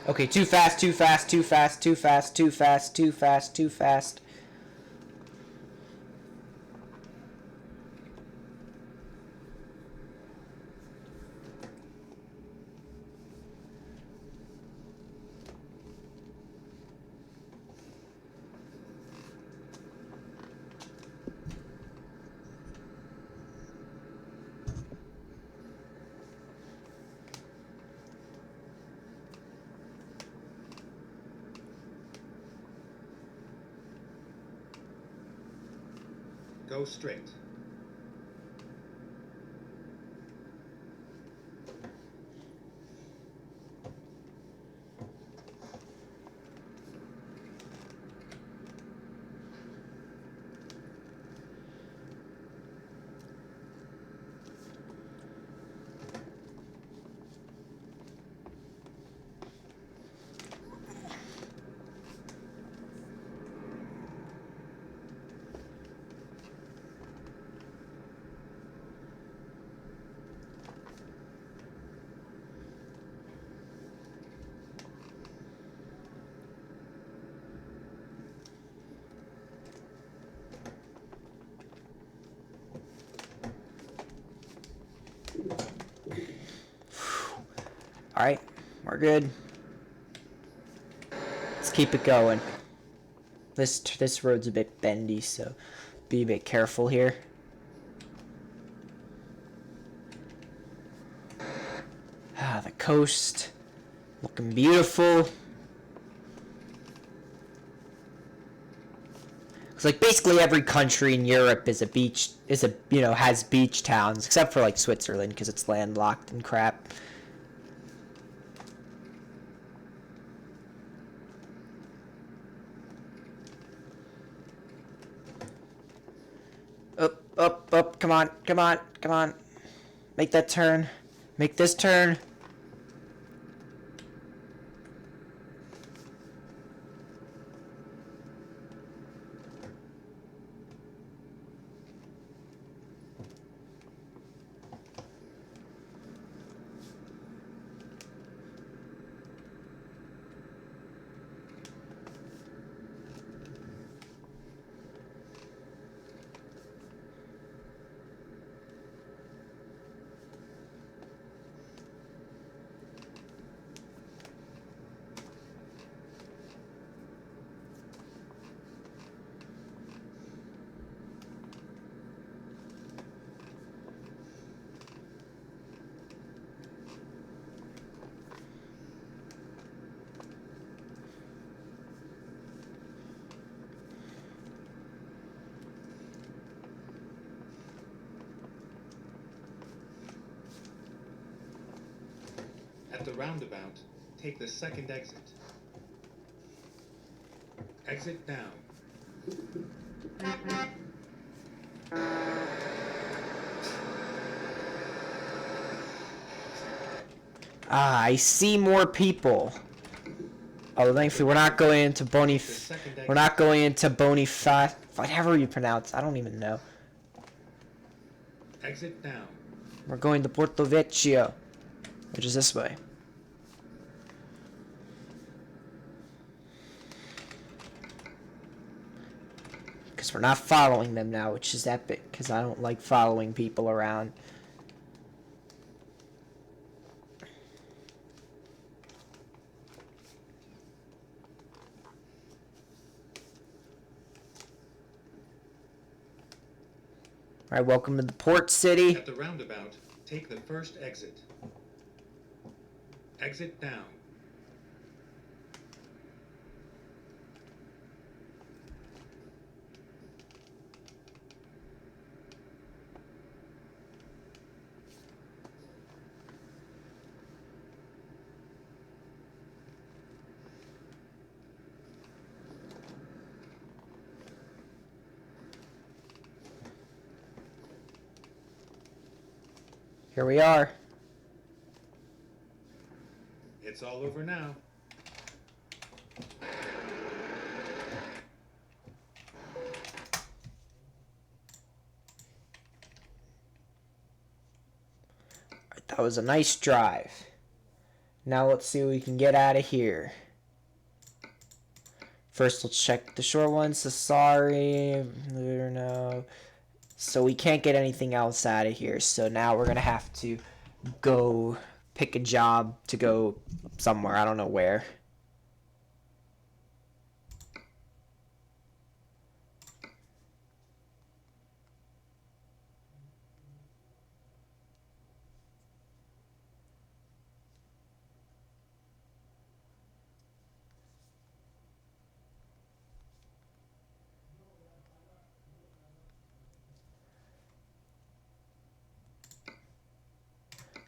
Okay, too fast. Go straight. All right, we're good. Let's keep it going. This road's a bit bendy, so be a bit careful here. Ah, the coast looking beautiful. It's like basically every country in Europe has beach towns, except for like Switzerland because it's landlocked and crap. Up, come on. Make that turn. Make this turn. At the roundabout, take the second exit. Exit now. Ah, I see more people. Oh, thankfully we're not going into We're not going into Bonifat. Whatever you pronounce, I don't even know. Exit now. We're going to Porto Vecchio, which is this way. Because we're not following them now, which is epic. Because I don't like following people around. Alright, welcome to the port city. At the roundabout, take the first exit. Exit now. Here we are. It's all over now. That was a nice drive. Now let's see what we can get out of here. First, let's check the short one. So sorry. No. So we can't get anything else out of here. So now we're going to have to go pick a job to go somewhere. I don't know where.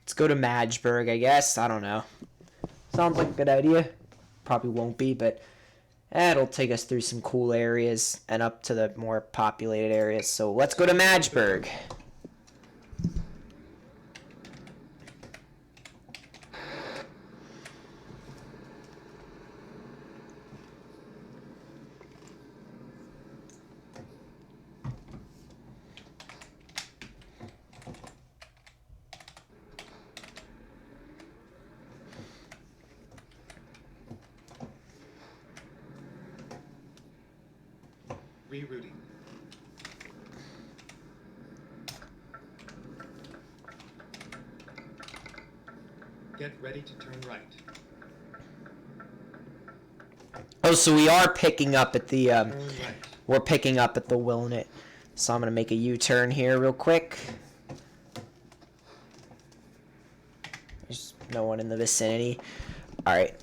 Let's go to Magdeburg, I guess. I don't know. Sounds like a good idea. Probably won't be, but it'll take us through some cool areas and up to the more populated areas. So let's go to Magdeburg. Rerouting. Get ready to turn right. Oh, so we are picking up at the Turn right. we're picking up at the Wilnet. So I'm gonna make a U-turn here real quick. There's no one in the vicinity. All right.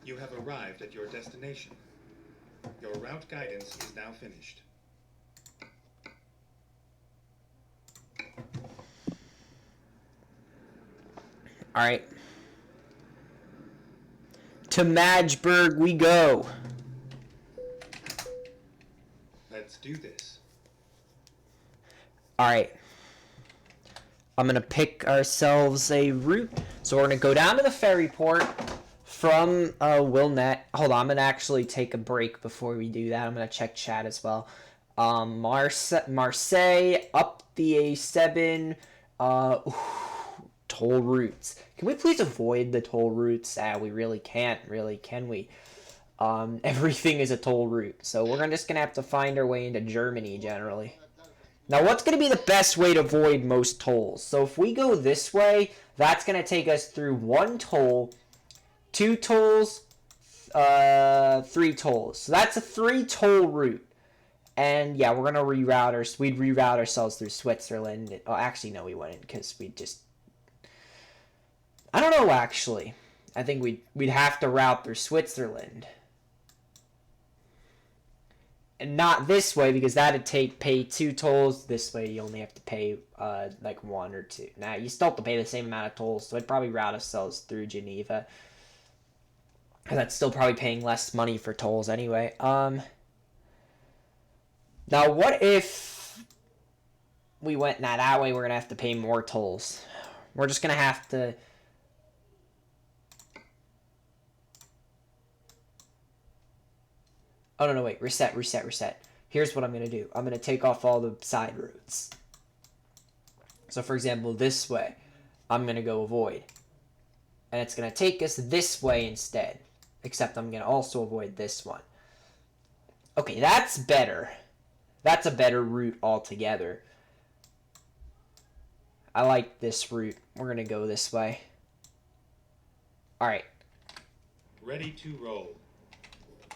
You have arrived at your destination. Your route guidance is now finished. Alright. To Magdeburg we go. Let's do this. Alright. I'm going to pick ourselves a route. So we're going to go down to the ferry port from Wilnet. Hold on, I'm going to actually take a break before we do that. I'm going to check chat as well. Marseille, up the A7, toll routes. Can we please avoid the toll routes? We really can't, really, can we? Everything is a toll route, so we're just gonna have to find our way into Germany generally. Now, what's gonna be the best way to avoid most tolls? So if we go this way, that's gonna take us through 1 toll, 2 tolls, 3 tolls. So that's a 3 toll route. And yeah, we're gonna we'd reroute ourselves through Switzerland. Oh, actually, no, we wouldn't, because I don't know, actually. I think we'd have to route through Switzerland. And not this way, because that'd pay 2 tolls. This way, you only have to pay, like 1 or 2. Now, you still have to pay the same amount of tolls, so I'd probably route ourselves through Geneva. That's still probably paying less money for tolls anyway. Now, what if we went that way? We're going to have to pay more tolls. We're just going to have to... Oh, no, wait. Reset. Here's what I'm going to do. I'm going to take off all the side routes. So, for example, this way, I'm going to go avoid. And it's going to take us this way instead. Except I'm going to also avoid this one. Okay, that's better. That's a better route altogether. I like this route. We're going to go this way. Alright. Ready to roll.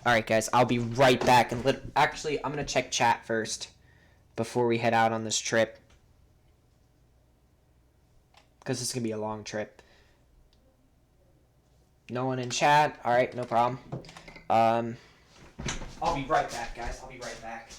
Alright, guys. I'll be right back. Actually, I'm going to check chat first before we head out on this trip. Because this is going to be a long trip. No one in chat? Alright, no problem. I'll be right back, guys. I'll be right back.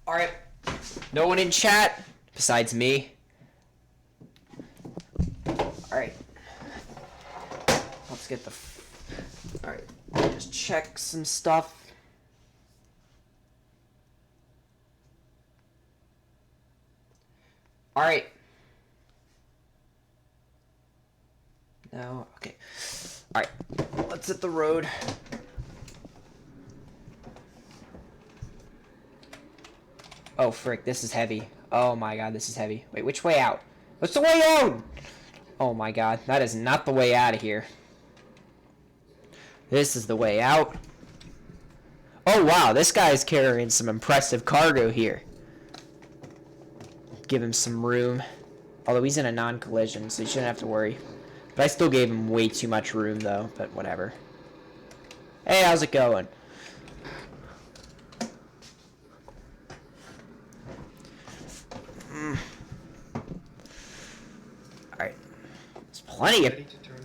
Alright. No one in chat besides me. Alright. Let's get the... Alright. Just check some stuff. Alright. Now, okay. Alright. Let's hit the road. Oh, frick, this is heavy. Oh my god, this is heavy. Wait, which way out? What's the way out? Oh my god, that is not the way out of here. This is the way out. Oh wow, this guy's carrying some impressive cargo here. Give him some room. Although he's in a non-collision, so you shouldn't have to worry. But I still gave him way too much room, though, but whatever. Hey, how's it going? Alright. There's plenty of...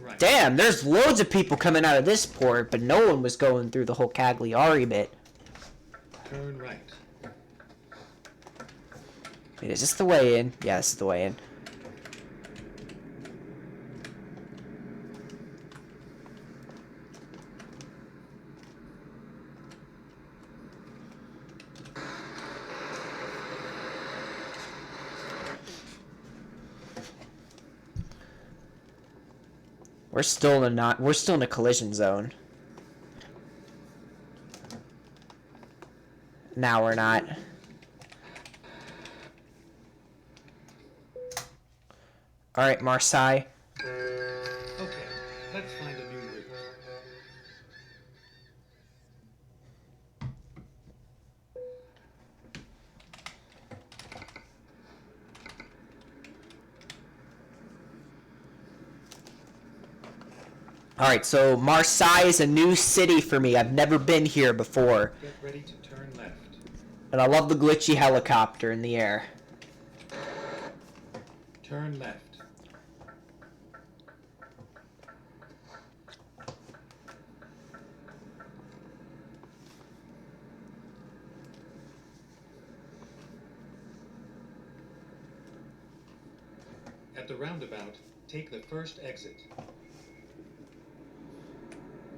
Right. Damn, there's loads of people coming out of this port, but no one was going through the whole Cagliari bit. Turn right. Wait, is this the way in? Yeah, this is the way in. We're still in a collision zone. Now we're not. Alright, Marseille. Okay, let's find a new route. Alright, so Marseille is a new city for me. I've never been here before. Get ready to turn left. And I love the glitchy helicopter in the air. Turn left. At the roundabout, take the first exit.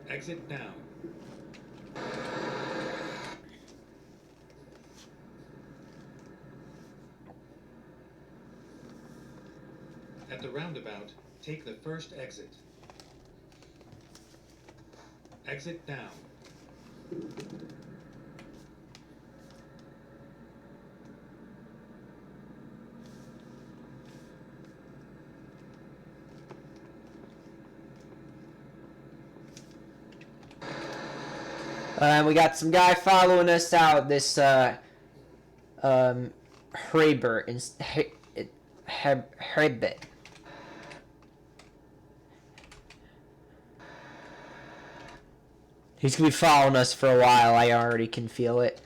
Exit now. At the roundabout, take the first exit. Exit now. We got some guy following us out. This Herbert Herbert. He's gonna be following us for a while. I already can feel it.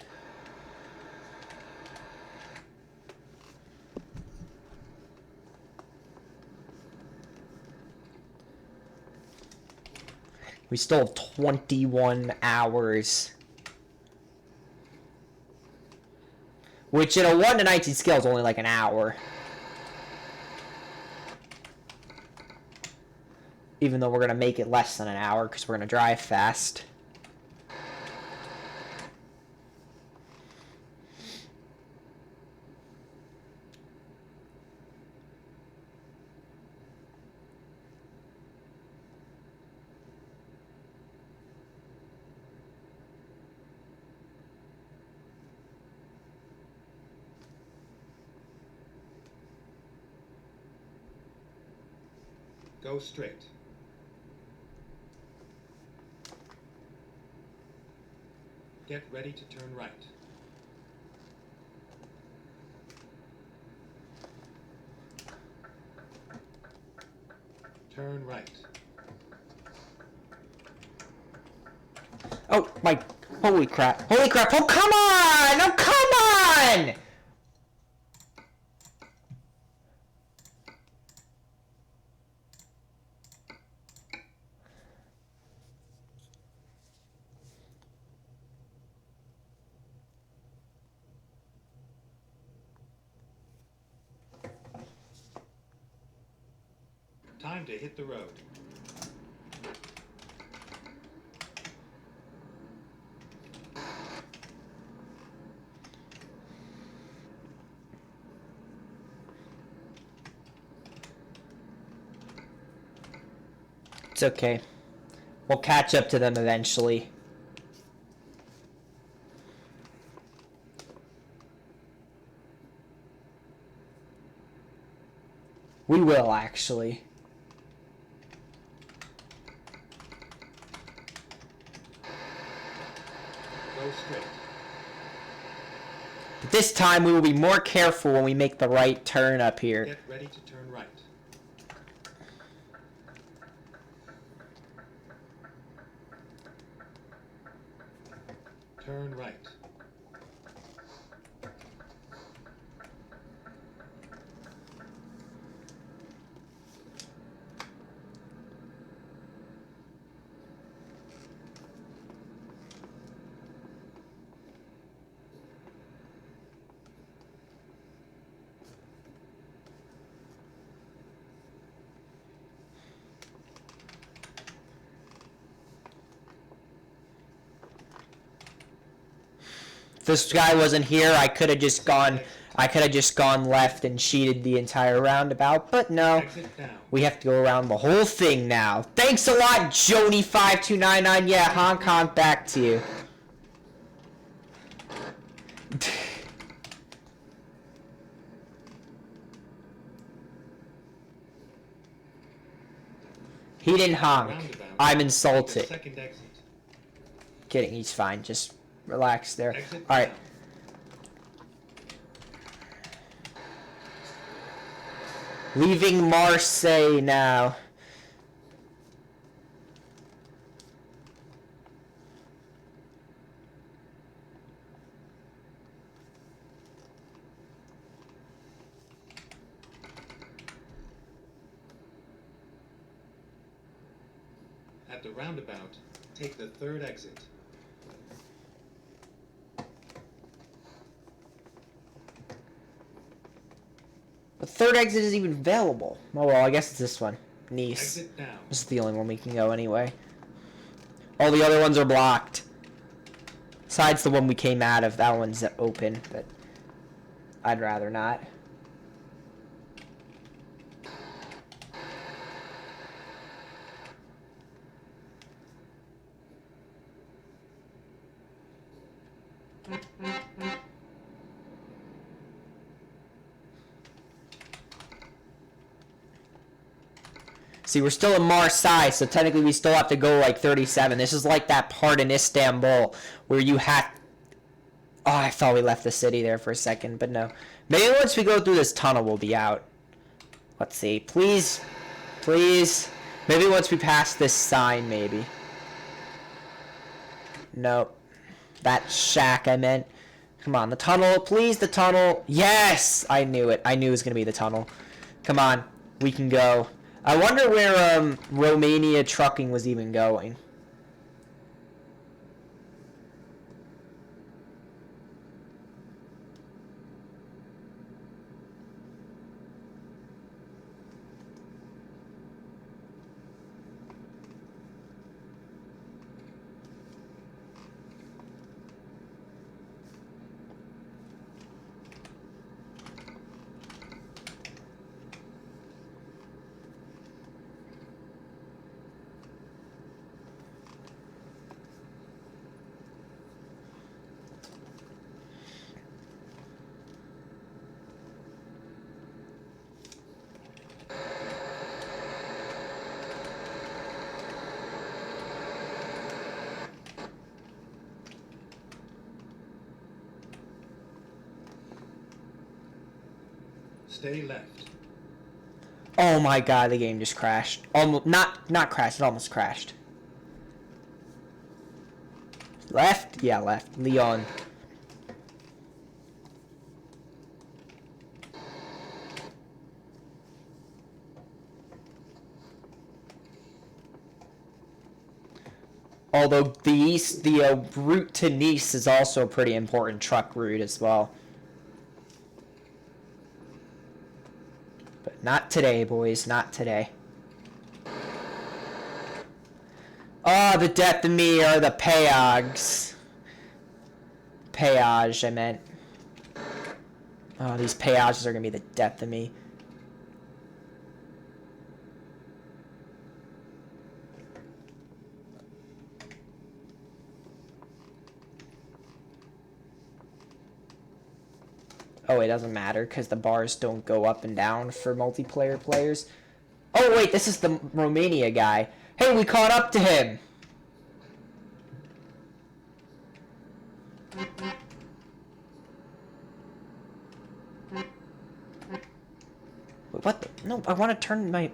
We still have 21 hours. Which in a 1 to 19 scale is only like an hour. Even though we're going to make it less than an hour because we're going to drive fast. Go straight. Get ready to turn right. Turn right. Oh, my... Holy crap. Holy crap. Oh, come on! Oh, come on! Time to hit the road. It's okay. We'll catch up to them eventually. We will, actually. Go straight. But this time we will be more careful when we make the right turn up here. Get ready to turn right. Turn right. If this guy wasn't here, I could have just gone left and cheated the entire roundabout, but no. Exit down. We have to go around the whole thing now. Thanks a lot, Joni5299. Yeah, Hong Kong, back to you. He didn't honk. Roundabout, I'm take the insulted. second exit. Kidding, he's fine. Just relax there. Exit Alright. now. Leaving Marseille now. At the roundabout, take the third exit. The third exit isn't even available. Oh well, I guess it's this one. Nice. Exit now. This is the only one we can go anyway. All the other ones are blocked. Besides the one we came out of, that one's open, but I'd rather not. See, we're still in Marseille, so technically we still have to go like 37. This is like that part in Istanbul where you have... Oh, I thought we left the city there for a second, but no. Maybe once we go through this tunnel, we'll be out. Let's see. Please. Please. Maybe once we pass this sign, maybe. Nope. That shack, I meant. Come on, the tunnel. Please, the tunnel. Yes! I knew it. I knew it was going to be the tunnel. Come on. We can go. I wonder where Romania trucking was even going. Stay left. Oh my god, the game just crashed. Almost not crashed, it almost crashed. Left? Yeah, left. Leon. Although the route to Nice is also a pretty important truck route as well. But not today, boys. Not today. Oh, the death of me are the peages. Peage, I meant. Oh, these peages are going to be the death of me. Oh, it doesn't matter because the bars don't go up and down for multiplayer players. Oh, wait, this is the Romania guy. Hey, we caught up to him. Wait, what the? No, I want to turn my...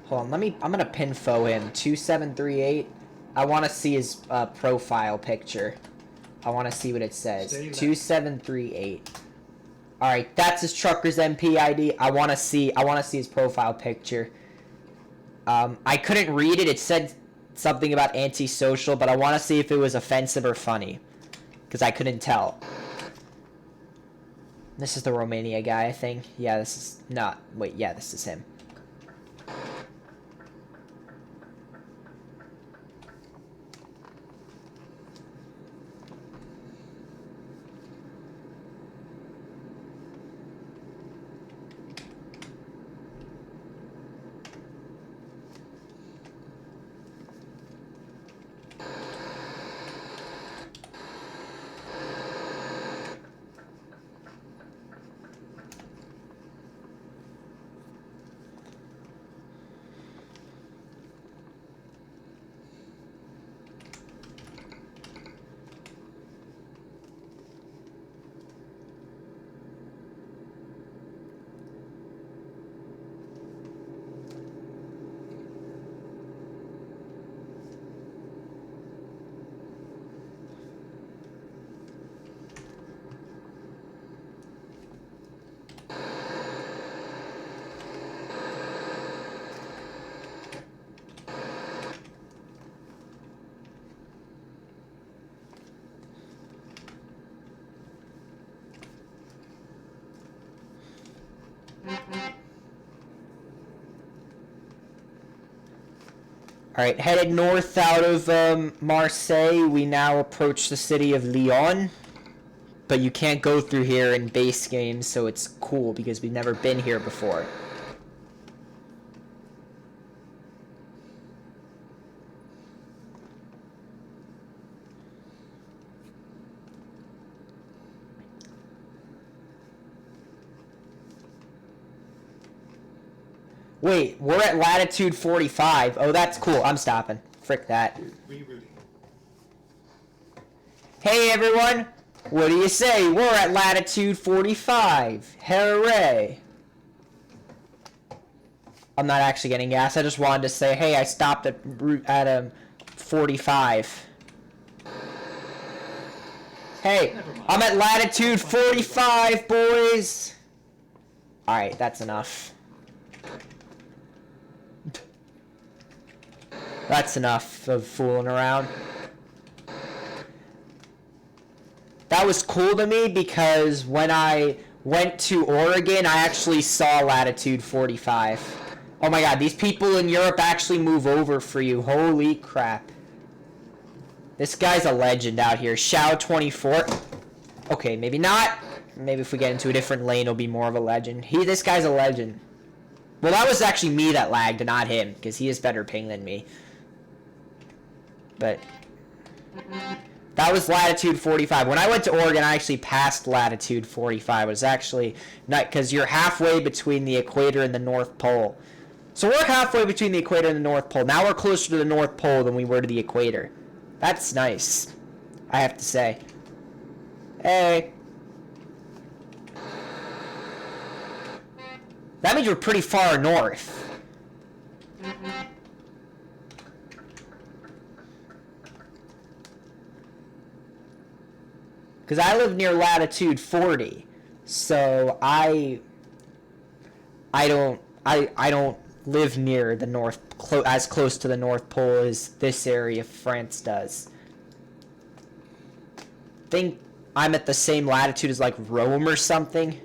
Hold on, I'm gonna pinfo him. 2738. I want to see his profile picture. I want to see what it says. 2738. All right, that's his trucker's MP ID. I want to see his profile picture. I couldn't read it. It said something about antisocial, but I want to see if it was offensive or funny, because I couldn't tell. This is the Romania guy, I think. Yeah, this is not. Wait, yeah, this is him. Alright, headed north out of Marseille, we now approach the city of Lyon. But you can't go through here in base games, so it's cool because we've never been here before. Wait, we're at latitude 45. Oh, that's cool. I'm stopping. Frick that. Rerouting. Hey, everyone. What do you say? We're at latitude 45. Hooray. I'm not actually getting gas. I just wanted to say, hey, I stopped at 45. Hey, I'm at latitude 45, boys. Alright, that's enough. That's enough of fooling around. That was cool to me because when I went to Oregon, I actually saw latitude 45. Oh my god, these people in Europe actually move over for you. Holy crap. This guy's a legend out here. Shao24. Okay, maybe not. Maybe if we get into a different lane, he'll be more of a legend. This guy's a legend. Well, that was actually me that lagged, and not him, because he has better ping than me. But that was latitude 45. When I went to Oregon, I actually passed latitude 45. It was actually not, because you're halfway between the equator and the North Pole. So we're halfway between the equator and the North Pole. Now we're closer to the North Pole than we were to the equator. That's nice, I have to say. Hey. That means we're pretty far north. Because I live near latitude 40, so I don't live near the north, as close to the North Pole as this area of France does. I think I'm at the same latitude as like Rome or something.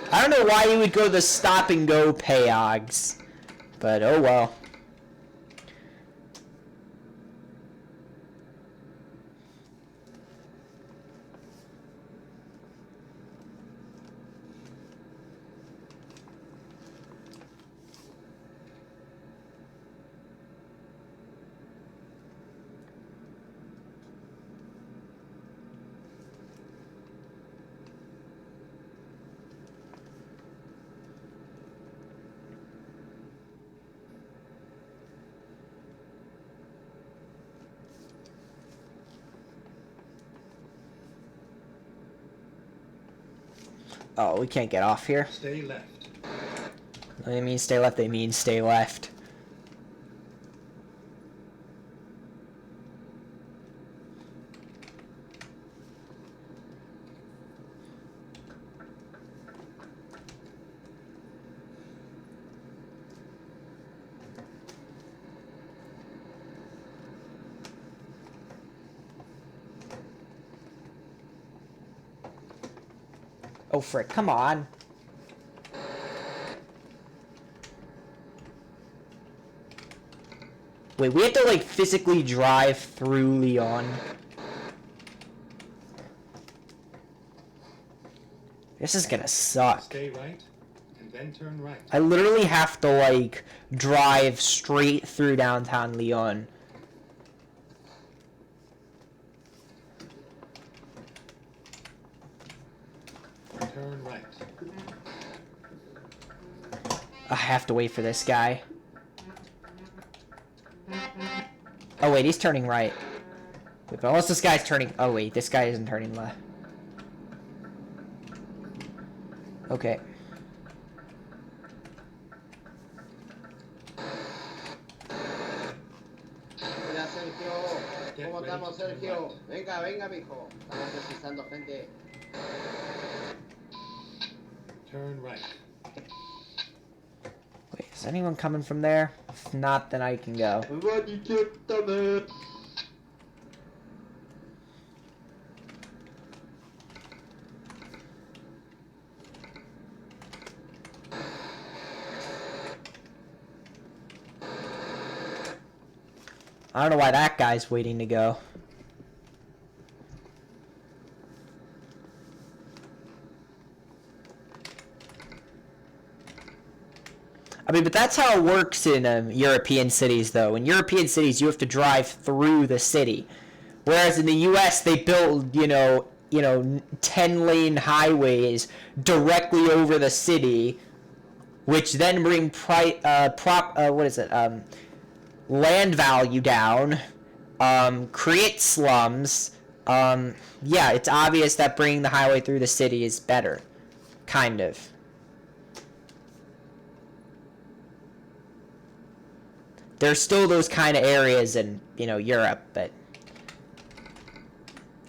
I don't know why you would go the stop and go payogs, but oh well. Oh, we can't get off here. Stay left. They mean stay left, they mean stay left. Oh, frick. Come on. Wait, we have to, like, physically drive through Lyon. This is gonna suck. Stay right, and then turn right. I literally have to, like, drive straight through downtown Lyon. Turn right. I have to wait for this guy. Oh, wait, he's turning right. Wait, but unless this guy's turning... Oh, wait, this guy isn't turning left. Okay. Hola Sergio, ¿cómo estamos Sergio? Venga, venga mijo, estamos precisando gente. Turn right. Wait, is anyone coming from there? If not, then I can go. I don't know why that guy's waiting to go. I mean, but that's how it works in European cities, though. In European cities, you have to drive through the city. Whereas in the U.S., they build, 10-lane highways directly over the city, which then bring land value down, create slums. Yeah, it's obvious that bringing the highway through the city is better, kind of. There's still those kind of areas in, Europe, but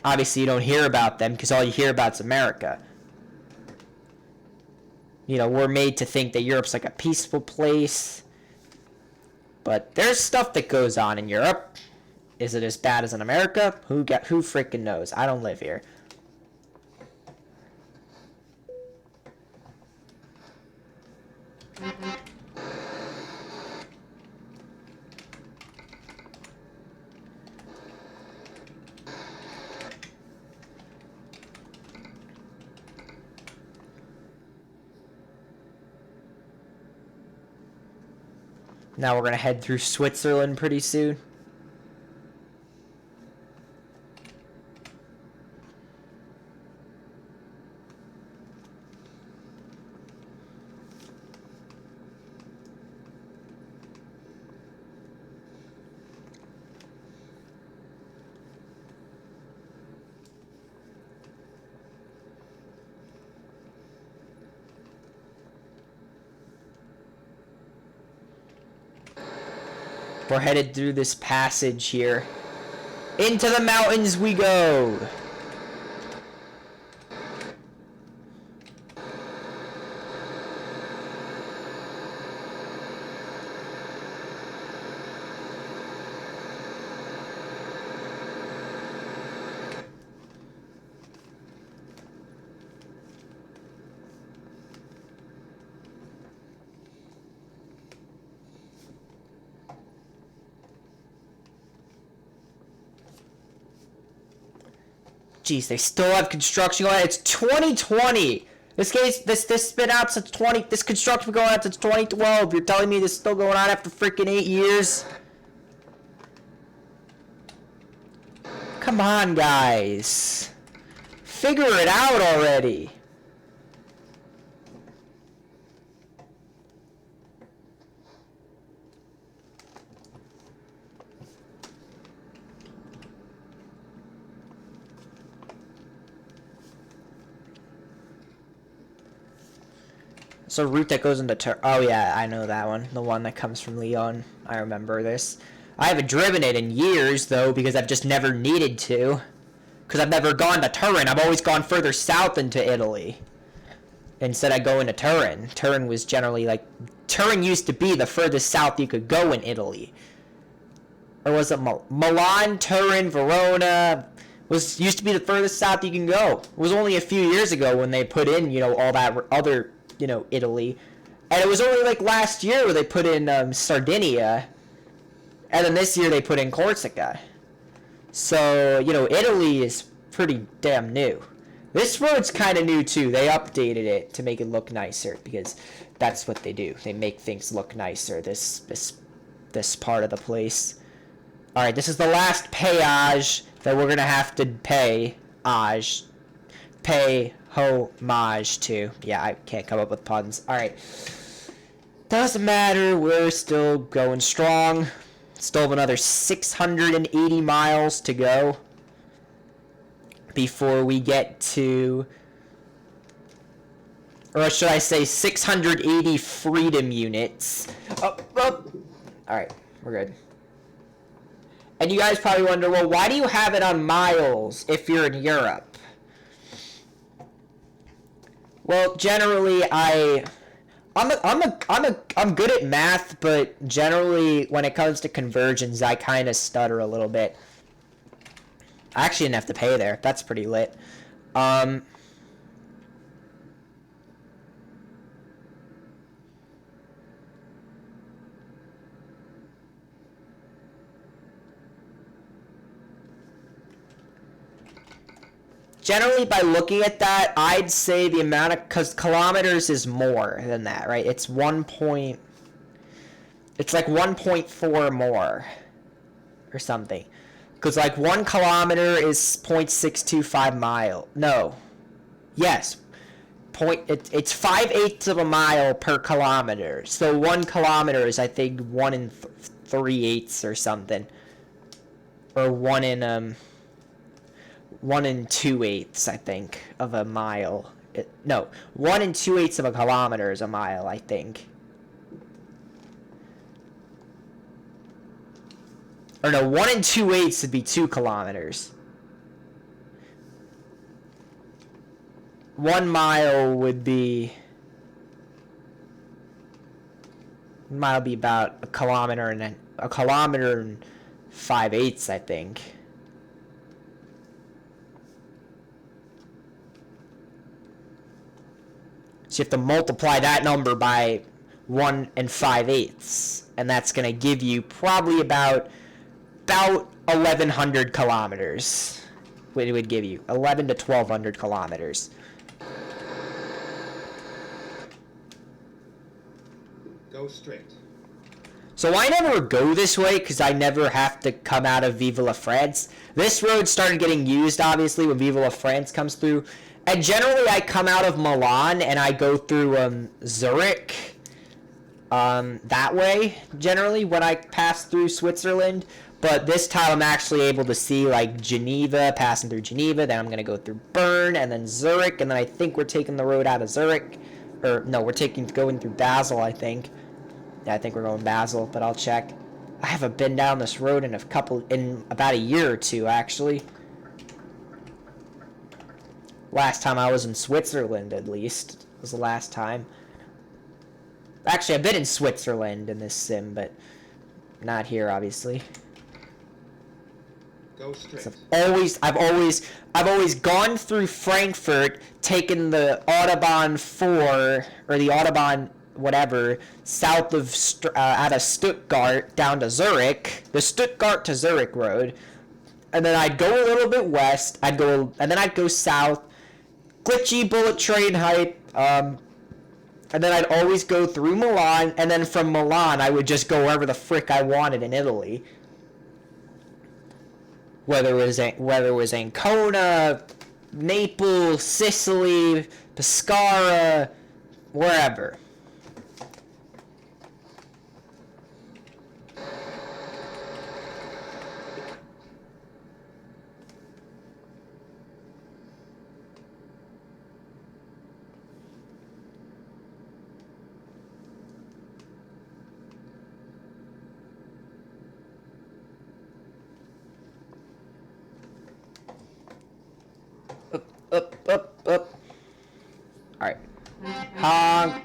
obviously you don't hear about them because all you hear about is America. We're made to think that Europe's like a peaceful place, but there's stuff that goes on in Europe. Is it as bad as in America? Who freaking knows? I don't live here. Now we're going to head through Switzerland pretty soon. We're headed through this passage here. Into the mountains we go! Jeez, they still have construction going on. It's 2020. This been out since this construction been going on since 2012. You're telling me this is still going on after freaking 8 years? Come on, guys. Figure it out already. It's a route that goes into oh yeah, I know that one. The one that comes from Lyon. I remember this. I haven't driven it in years, though, because I've just never needed to. Because I've never gone to Turin. I've always gone further south into Italy. Instead I go into Turin. Turin was generally like... Turin used to be the furthest south you could go in Italy. Or was it Milan, Turin, Verona, was used to be the furthest south you can go. It was only a few years ago when they put in, you know, all that other, you know, Italy. And it was only like last year where they put in Sardinia. And then this year they put in Corsica. So, you know, Italy is pretty damn new. This road's kind of new too. They updated it to make it look nicer because that's what they do. They make things look nicer. This part of the place. All right, this is the last péage that we're gonna have to pay homage to. Yeah, I can't come up with puns. All right, doesn't matter. We're still going strong. Still have another 680 miles to go before we get to, or should I say 680 freedom units. All right, we're good. And you guys probably wonder, well, why do you have it on miles if you're in Europe? Well, generally, I'm good at math, but generally, when it comes to conversions, I kind of stutter a little bit. I actually didn't have to pay there. That's pretty lit. Generally, by looking at that, I'd say the amount of, because kilometers is more than that, right? It's it's like 1.4 more or something. Because like 1 kilometer is 0.625 mile. No. Yes. It's 5/8 of a mile per kilometer. So 1 kilometer is, I think, 1 3/8 or something. Or 1 2/8, I think, of a mile. No, 1 2/8 of a kilometer is a mile, I think. Or no, 1 2/8 would be 2 kilometers. 1 mile would be... 1 mile would be about a kilometer and 5/8, I think. So you have to multiply that number by 1 5/8, and that's going to give you probably about 1,100 kilometers. It would give you 1,100 to 1,200 kilometers. Go straight. So I never go this way because I never have to come out of Vive la France. This road started getting used, obviously, when Vive la France comes through. And generally, I come out of Milan and I go through Zurich. That way, generally, when I pass through Switzerland. But this time, I'm actually able to see, like, Geneva, passing through Geneva. Then I'm going to go through Bern and then Zurich. And then I think we're taking the road out of Zurich. Or, no, we're going through Basel, I think. Yeah, I think we're going Basel, but I'll check. I haven't been down this road in about a year or two, actually. Last time I was in Switzerland, at least, was the last time. Actually, I've been in Switzerland in this sim, but not here, obviously. Go straight. So I've always gone through Frankfurt, taken the Autobahn 4 or the Autobahn whatever south of out of Stuttgart down to Zurich, the Stuttgart to Zurich road, and then I'd go a little bit west. And then I'd go south, glitchy bullet train hype. And then I'd always go through Milan, and then from Milan I would just go wherever the frick I wanted in Italy. Whether it was Ancona, Naples, Sicily, Pescara, wherever. Up. Alright. Honk.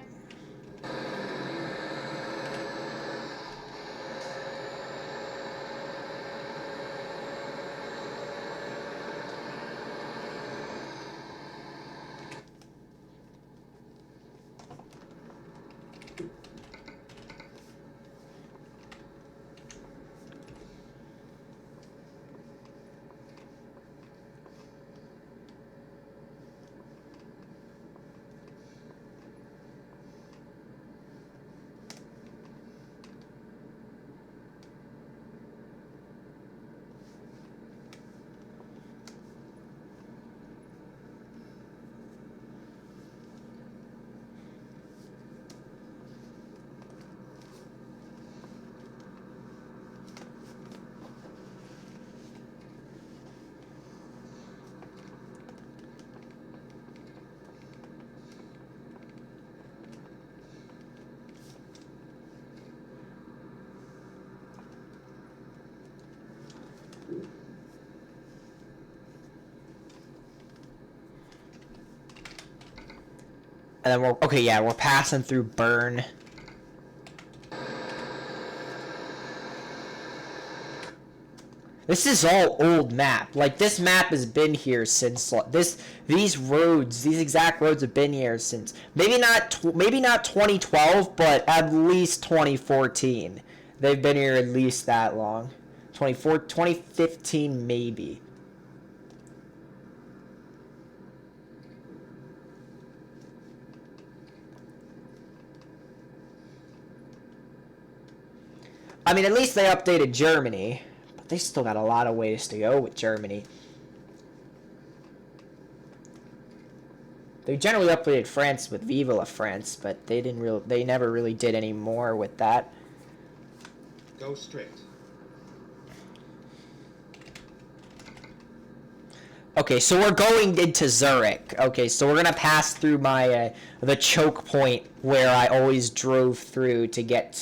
And then we're... Okay, yeah, we're passing through Bern. This is all old map. Like, this map has been here since... These roads, these exact roads have been here since... Maybe not 2012, but at least 2014. They've been here at least that long. 2015, maybe. I mean, at least they updated Germany. But they still got a lot of ways to go with Germany. They generally updated France with Vive la France, but they never really did any more with that. Go straight. Okay, so we're going into Zurich. Okay, so we're gonna pass through my the choke point where I always drove through to get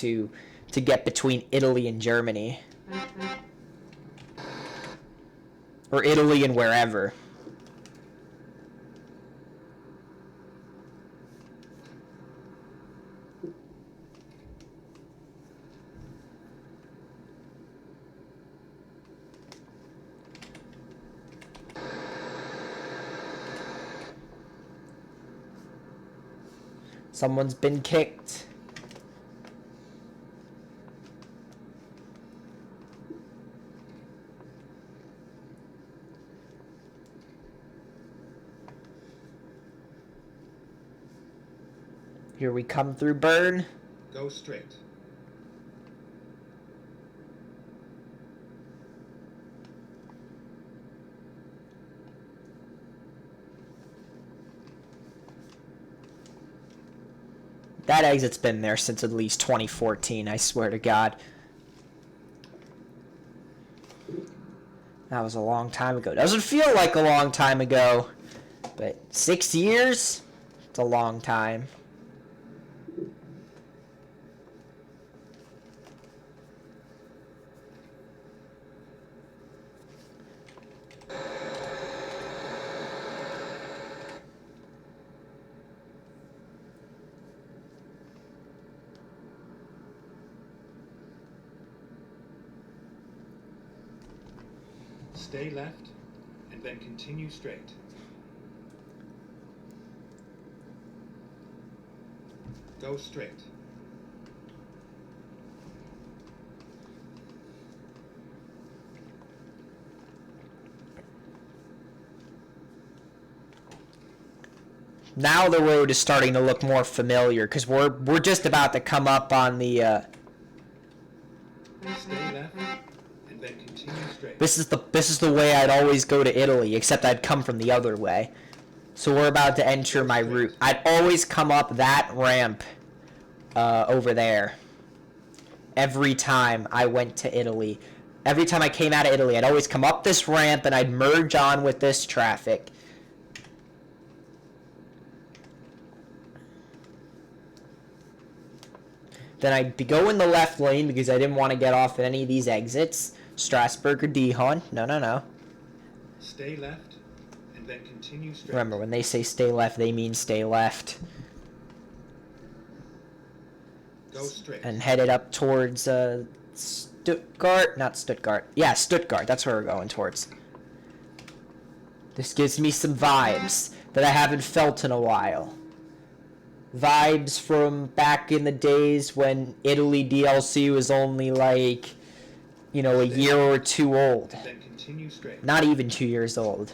between Italy and Germany, or Italy and wherever. Someone's been kicked. Here we come through Bern. Go straight. That exit's been there since at least 2014, I swear to God. That was a long time ago. Doesn't feel like a long time ago, but 6 years? It's a long time. Stay left, and then continue straight. Go straight. Now the road is starting to look more familiar because we're just about to come up on the. Stay left, and then continue straight. This is the way I'd always go to Italy, except I'd come from the other way. So we're about to enter my route. I'd always come up that ramp over there. Every time I went to Italy. Every time I came out of Italy, I'd always come up this ramp and I'd merge on with this traffic. Then I'd go in the left lane because I didn't want to get off at any of these exits. Strasbourg or Dihon. No. Stay left, and then continue straight. Remember, when they say stay left, they mean stay left. Go straight. And headed up towards Stuttgart. Not Stuttgart. Yeah, Stuttgart. That's where we're going towards. This gives me some vibes that I haven't felt in a while. Vibes from back in the days when Italy DLC was only like, you know, a year or two old. Then continue straight. Not even 2 years old.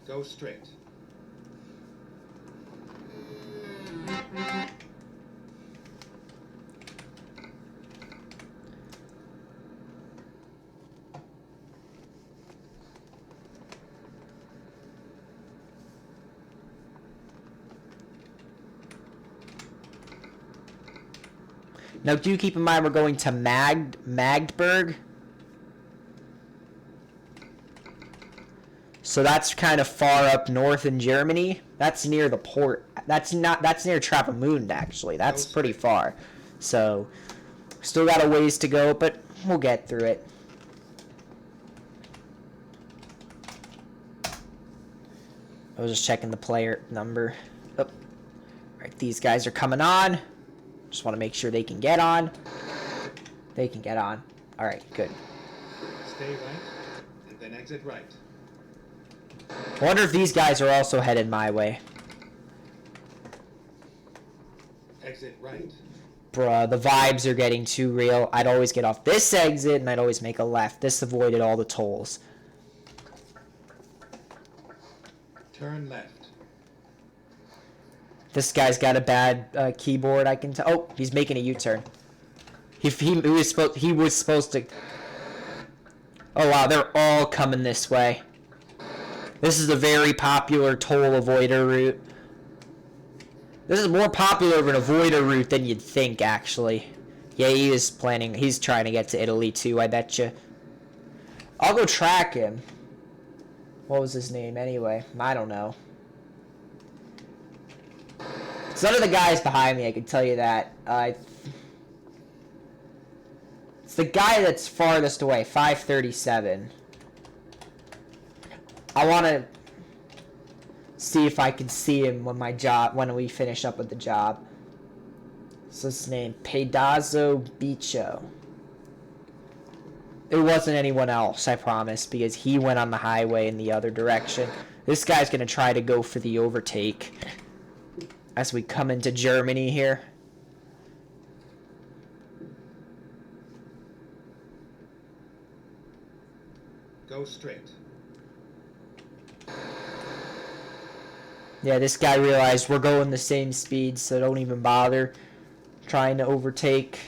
Go straight. Now, do keep in mind we're going to Magdeburg. So that's kind of far up north in Germany. That's near the port. That's near Travemünde, actually. That's pretty far. So, still got a ways to go, but we'll get through it. I was just checking the player number. Oh. All right, these guys are coming on. Just want to make sure they can get on. They can get on. All right, good. Stay right, and then exit right. I wonder if these guys are also headed my way. Exit right. Bruh, the vibes are getting too real. I'd always get off this exit, and I'd always make a left. This avoided all the tolls. Turn left. This guy's got a bad keyboard, I can tell. Oh, he's making a U-turn. He was supposed to... Oh, wow, they're all coming this way. This is a very popular toll avoider route. This is more popular of an avoider route than you'd think, actually. Yeah, he's trying to get to Italy, too, I betcha. I'll go track him. What was his name, anyway? I don't know. It's none of the guys behind me, I can tell you that. It's the guy that's farthest away, 537. I want to see if I can see him when we finish up with the job. What's his name? Pedazzo Bicho. It wasn't anyone else, I promise, because he went on the highway in the other direction. This guy's going to try to go for the overtake as we come into Germany here. Go straight. Yeah, this guy realized we're going the same speed, so don't even bother trying to overtake.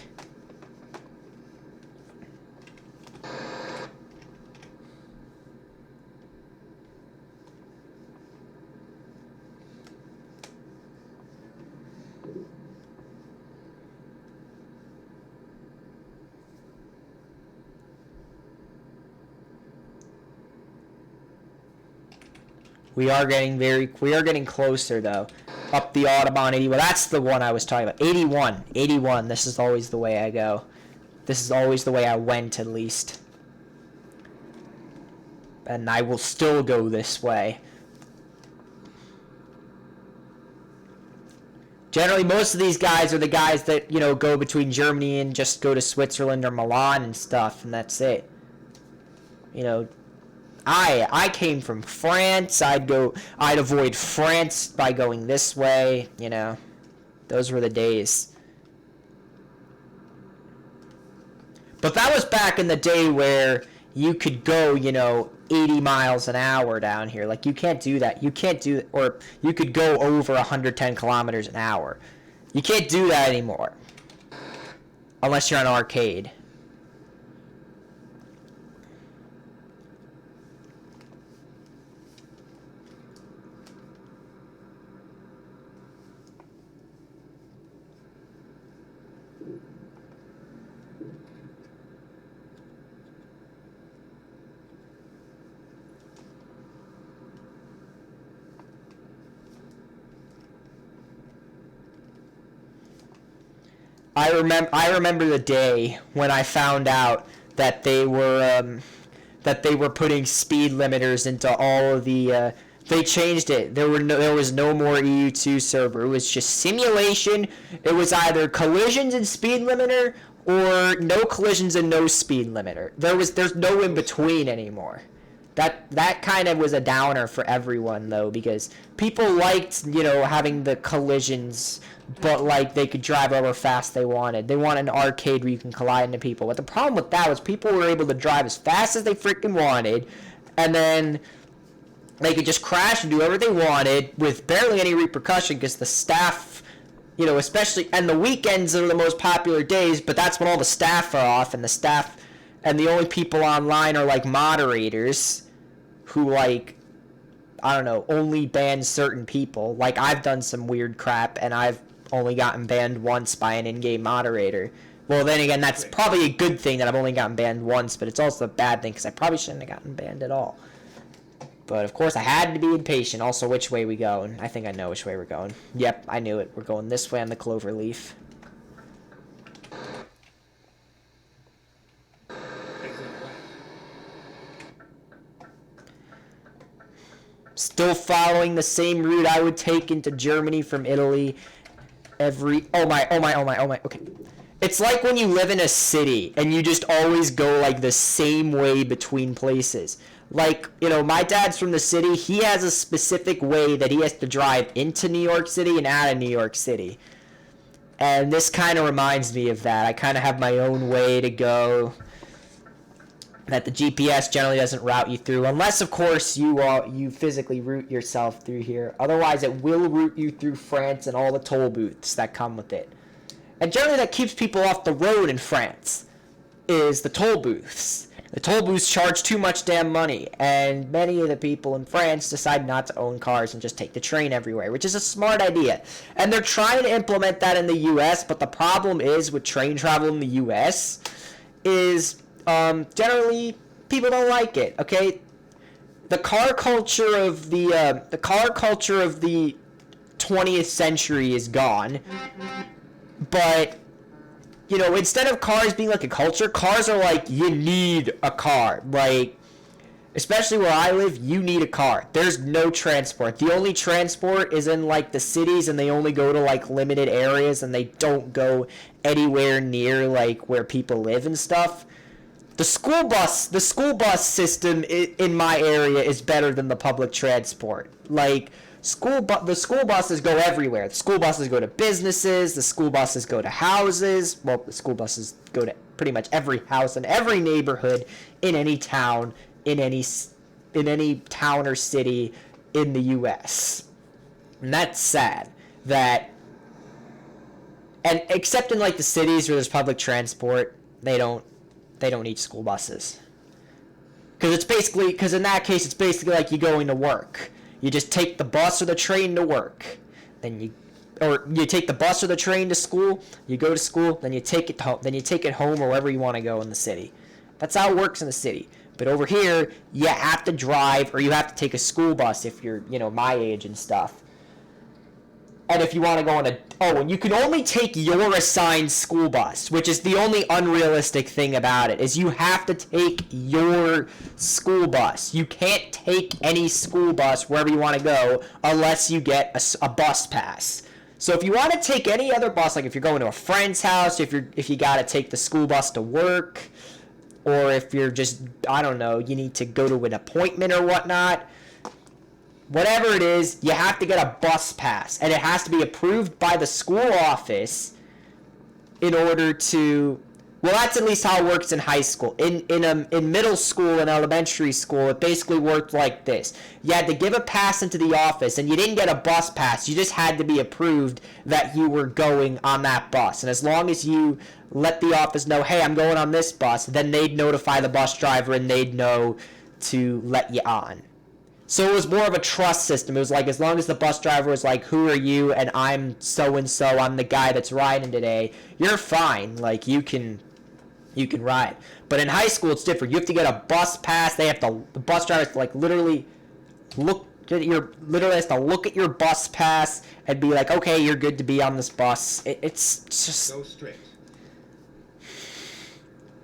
We are getting closer though. Up the Autobahn 81. That's the one I was talking about. 81. 81. This is always the way I go. This is always the way I went, at least. And I will still go this way. Generally, most of these guys are the guys that, you know, go between Germany and just go to Switzerland or Milan and stuff, and that's it. You know, I came from France. I'd avoid France by going this way, you know. Those were the days. But that was back in the day where you could go, you know, 80 miles an hour down here. Like, you can't do that. You can't do, or you could go over 110 kilometers an hour. You can't do that anymore. Unless you're on arcade. I remember the day when I found out that they were putting speed limiters into all of the. They changed it. There was no more EU2 server. It was just simulation. It was either collisions and speed limiter, or no collisions and no speed limiter. There's no in between anymore. That kind of was a downer for everyone though, because people liked, you know, having the collisions, but like they could drive however fast they wanted. They wanted an arcade where you can collide into people. But the problem with that was people were able to drive as fast as they freaking wanted, and then they could just crash and do whatever they wanted with barely any repercussion, because the staff, you know, especially, and the weekends are the most popular days, but that's when all the staff are off, and the only people online are like moderators who, like, I don't know, only ban certain people. Like, I've done some weird crap, and I've only gotten banned once by an in-game moderator. Well, then again, that's probably a good thing that I've only gotten banned once, but it's also a bad thing, because I probably shouldn't have gotten banned at all. But, of course, I had to be impatient. Also, which way we going? I think I know which way we're going. Yep, I knew it. We're going this way on the Cloverleaf. Still following the same route I would take into Germany from Italy. Oh my, okay. It's like when you live in a city and you just always go like the same way between places. Like, you know, my dad's from the city. He has a specific way that he has to drive into New York City and out of New York City. And this kind of reminds me of that. I kind of have my own way to go that the GPS generally doesn't route you through, unless, of course, you physically route yourself through here. Otherwise, it will route you through France and all the toll booths that come with it. And generally, that keeps people off the road in France, is the toll booths. The toll booths charge too much damn money, and many of the people in France decide not to own cars and just take the train everywhere, which is a smart idea. And they're trying to implement that in the U.S., but the problem is with train travel in the U.S. is generally people don't like it. Okay, the car culture of the 20th century is gone, but you know, instead of cars being like a culture, cars are like, you need a car. Like, especially where I live, you need a car. There's no transport. The only transport is in like the cities, and they only go to like limited areas, and they don't go anywhere near like where people live and stuff. The school bus system in my area is better than the public transport. Like, the school buses go everywhere. The school buses go to businesses. The school buses go to houses. Well, the school buses go to pretty much every house in every neighborhood in any town, in any town or city in the U.S. And that's sad. And except in like the cities where there's public transport, they don't need school buses. Because in that case, it's basically like you going to work. You just take the bus or the train to work. Or you take the bus or the train to school, you go to school, then you take it home, or wherever you want to go in the city. That's how it works in the city. But over here, you have to drive, or you have to take a school bus if you're, you know, my age and stuff. And if you want to go on and you can only take your assigned school bus, which is the only unrealistic thing about it, is you have to take your school bus. You can't take any school bus wherever you want to go unless you get a bus pass. So if you want to take any other bus, like if you're going to a friend's house, if you got to take the school bus to work, or if you're just, I don't know, you need to go to an appointment or whatnot, whatever it is, you have to get a bus pass, and it has to be approved by the school office in order to, well, that's at least how it works in high school. In middle school and elementary school, it basically worked like this. You had to give a pass into the office, and you didn't get a bus pass. You just had to be approved that you were going on that bus. And as long as you let the office know, hey, I'm going on this bus, then they'd notify the bus driver, and they'd know to let you on. So it was more of a trust system. It was like, as long as the bus driver was like, who are you? And I'm so-and-so. I'm the guy that's riding today. You're fine. Like, you can ride. But in high school, it's different. You have to get a bus pass. The bus driver has to, like, literally has to look at your bus pass and be like, okay, you're good to be on this bus. It's just... Go strict.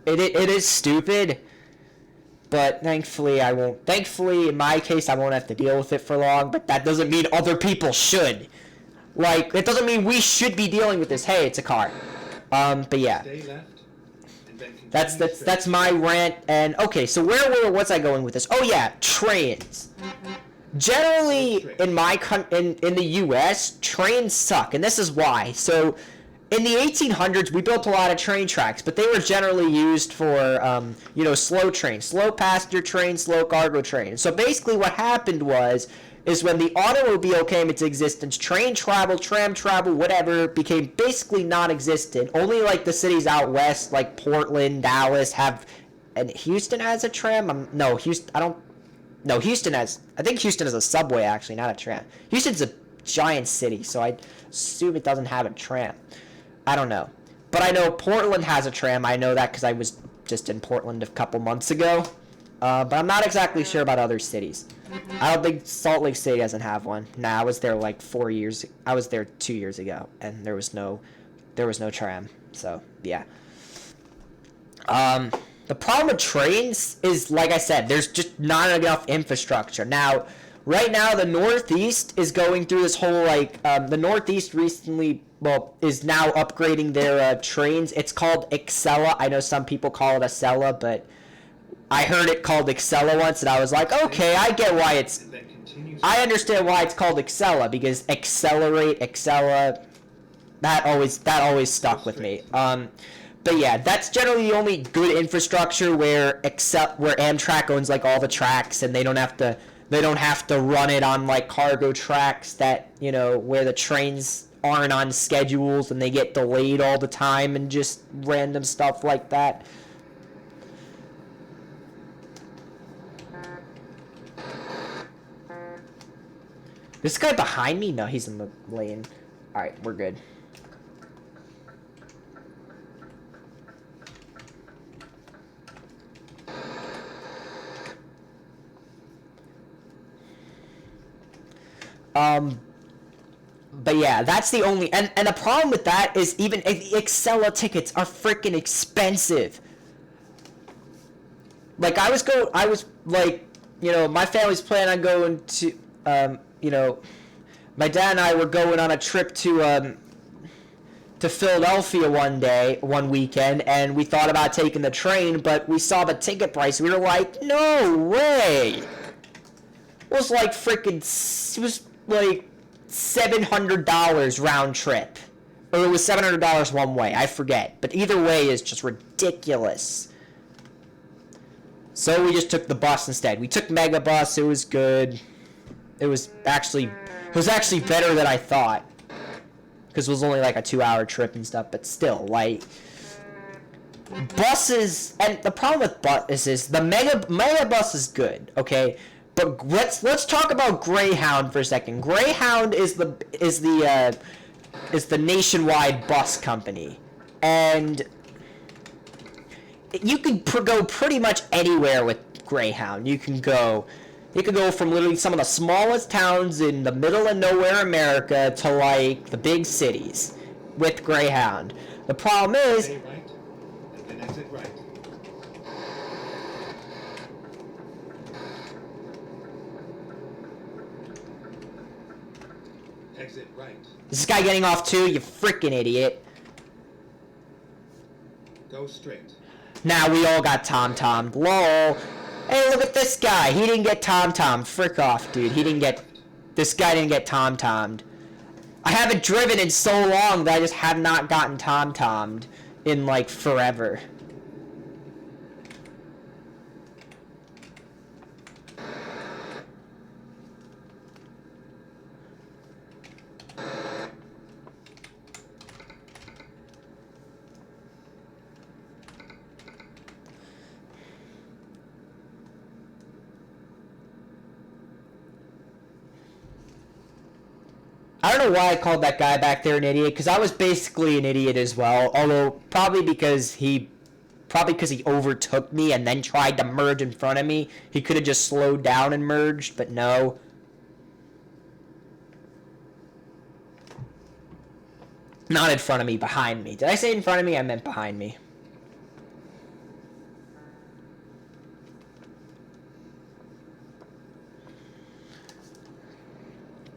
It is stupid. But thankfully, in my case, I won't have to deal with it for long, but that doesn't mean other people should. Like, it doesn't mean we should be dealing with this. Hey, it's a car. But yeah. Stay left, and then That's my rant. And okay, so where was I going with this? Oh yeah, trains. Generally, in the U.S., trains suck, and this is why. So, in the 1800s, we built a lot of train tracks, but they were generally used for, slow trains, slow passenger trains, slow cargo trains. So basically what happened is when the automobile came into existence, train travel, tram travel, whatever, became basically non-existent. Only like the cities out west, like Portland, Dallas, and Houston has a tram? I think Houston has a subway, actually, not a tram. Houston's a giant city, so I assume it doesn't have a tram. I don't know. But I know Portland has a tram. I know that because I was just in Portland a couple months ago. But I'm not exactly sure about other cities. I don't think Salt Lake City doesn't have one. Nah, I was there like 4 years. I was there 2 years ago, and there was no tram. So yeah. The problem with trains is, like I said, there's just not enough infrastructure. Now, right now the Northeast is going through this whole like the Northeast recently is now upgrading their trains. It's called Excella. I know some people call it Acela, but I heard it called Excella once, and I was like, okay, I get why it's. I understand why it's called Excella, because accelerate, Excella. That always stuck with me. But yeah, that's generally the only good infrastructure where Amtrak owns like all the tracks, and they don't have to run it on like cargo tracks that, you know, where the trains aren't on schedules and they get delayed all the time and just random stuff like that. This guy behind me? No, he's in the lane. Alright, we're good. But yeah, that's the only, and the problem with that is even Excella tickets are freaking expensive. Like I was like, you know, my family's planning on going to, you know, my dad and I were going on a trip to Philadelphia one weekend, and we thought about taking the train, but we saw the ticket price. We were like, no way. It was like $700 round trip. Or it was $700 one way, I forget. But either way is just ridiculous. So we just took the bus instead. We took Megabus, it was good. It was actually better than I thought. Because it was only like a 2-hour trip and stuff, but still, like, buses, and the problem with buses is the Megabus is good, okay? But let's talk about Greyhound for a second. Greyhound is the nationwide bus company, and you can go pretty much anywhere with Greyhound. You can go from literally some of the smallest towns in the middle of nowhere America to like the big cities with Greyhound. The problem is, Stay right, and then exit right. Exit right. is this guy getting off too? You freaking idiot. Go straight. Now we all got tom-tommed. Lol. Hey, look at this guy. He didn't get tom-tommed. Frick off, dude. This guy didn't get tom-tommed. I haven't driven in so long that I just have not gotten tom-tommed in, like, forever. I don't know why I called that guy back there an idiot, because I was basically an idiot as well. Although probably because he overtook me and then tried to merge in front of me. He could have just slowed down and merged, but no. Not in front of me, behind me. Did I say in front of me? I meant behind me.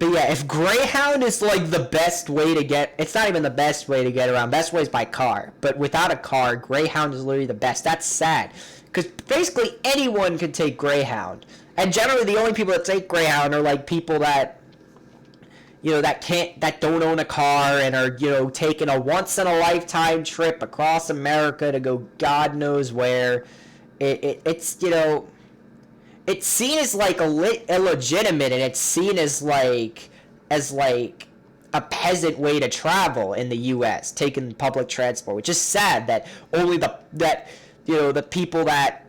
But yeah, if Greyhound is like the best way to get, it's not even the best way to get around. Best way is by car. But without a car, Greyhound is literally the best. That's sad. Because basically anyone can take Greyhound. And generally the only people that take Greyhound are like people that, you know, that don't own a car and are, you know, taking a once in a lifetime trip across America to go God knows where. It's, you know, it's seen as like illegitimate, and it's seen as like a peasant way to travel in the U.S. taking public transport, which is sad that only the people that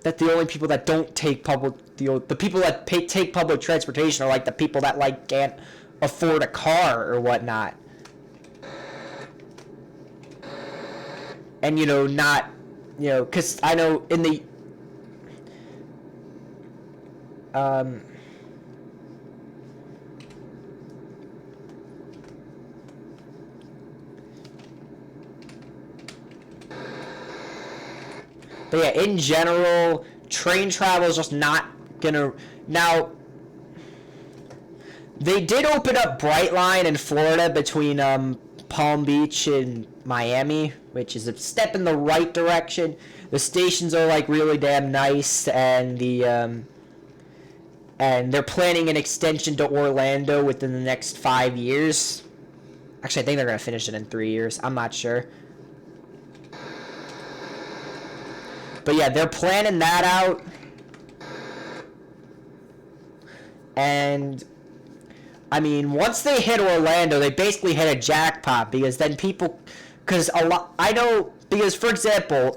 the only people that don't take public the people that take public transportation are like the people that like can't afford a car or whatnot, and you know not, you know, because I know in the but yeah, in general, train travel is just not gonna. Now, They did open up Brightline in Florida between Palm Beach and Miami, which is a step in the right direction. The stations are like really damn nice, and they're planning an extension to Orlando within the next 5 years. Actually, I think they're gonna finish it in 3 years. I'm not sure. But yeah, they're planning that out. And I mean, once they hit Orlando, they basically hit a jackpot, because then people, because a lot, I know, because for example,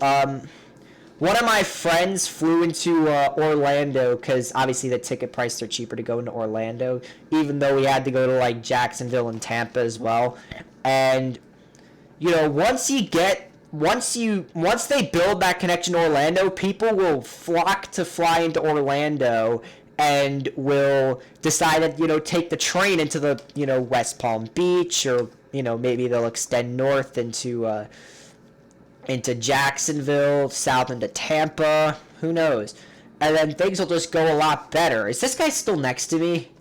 one of my friends flew into Orlando, because obviously the ticket prices are cheaper to go into Orlando, even though we had to go to like Jacksonville and Tampa as well. And you know, once they build that connection to Orlando, people will flock to fly into Orlando and will decide to, you know, take the train into the, you know, West Palm Beach, or, you know, maybe they'll extend north into Jacksonville, south into Tampa, who knows. And then things will just go a lot better. Is this guy still next to me?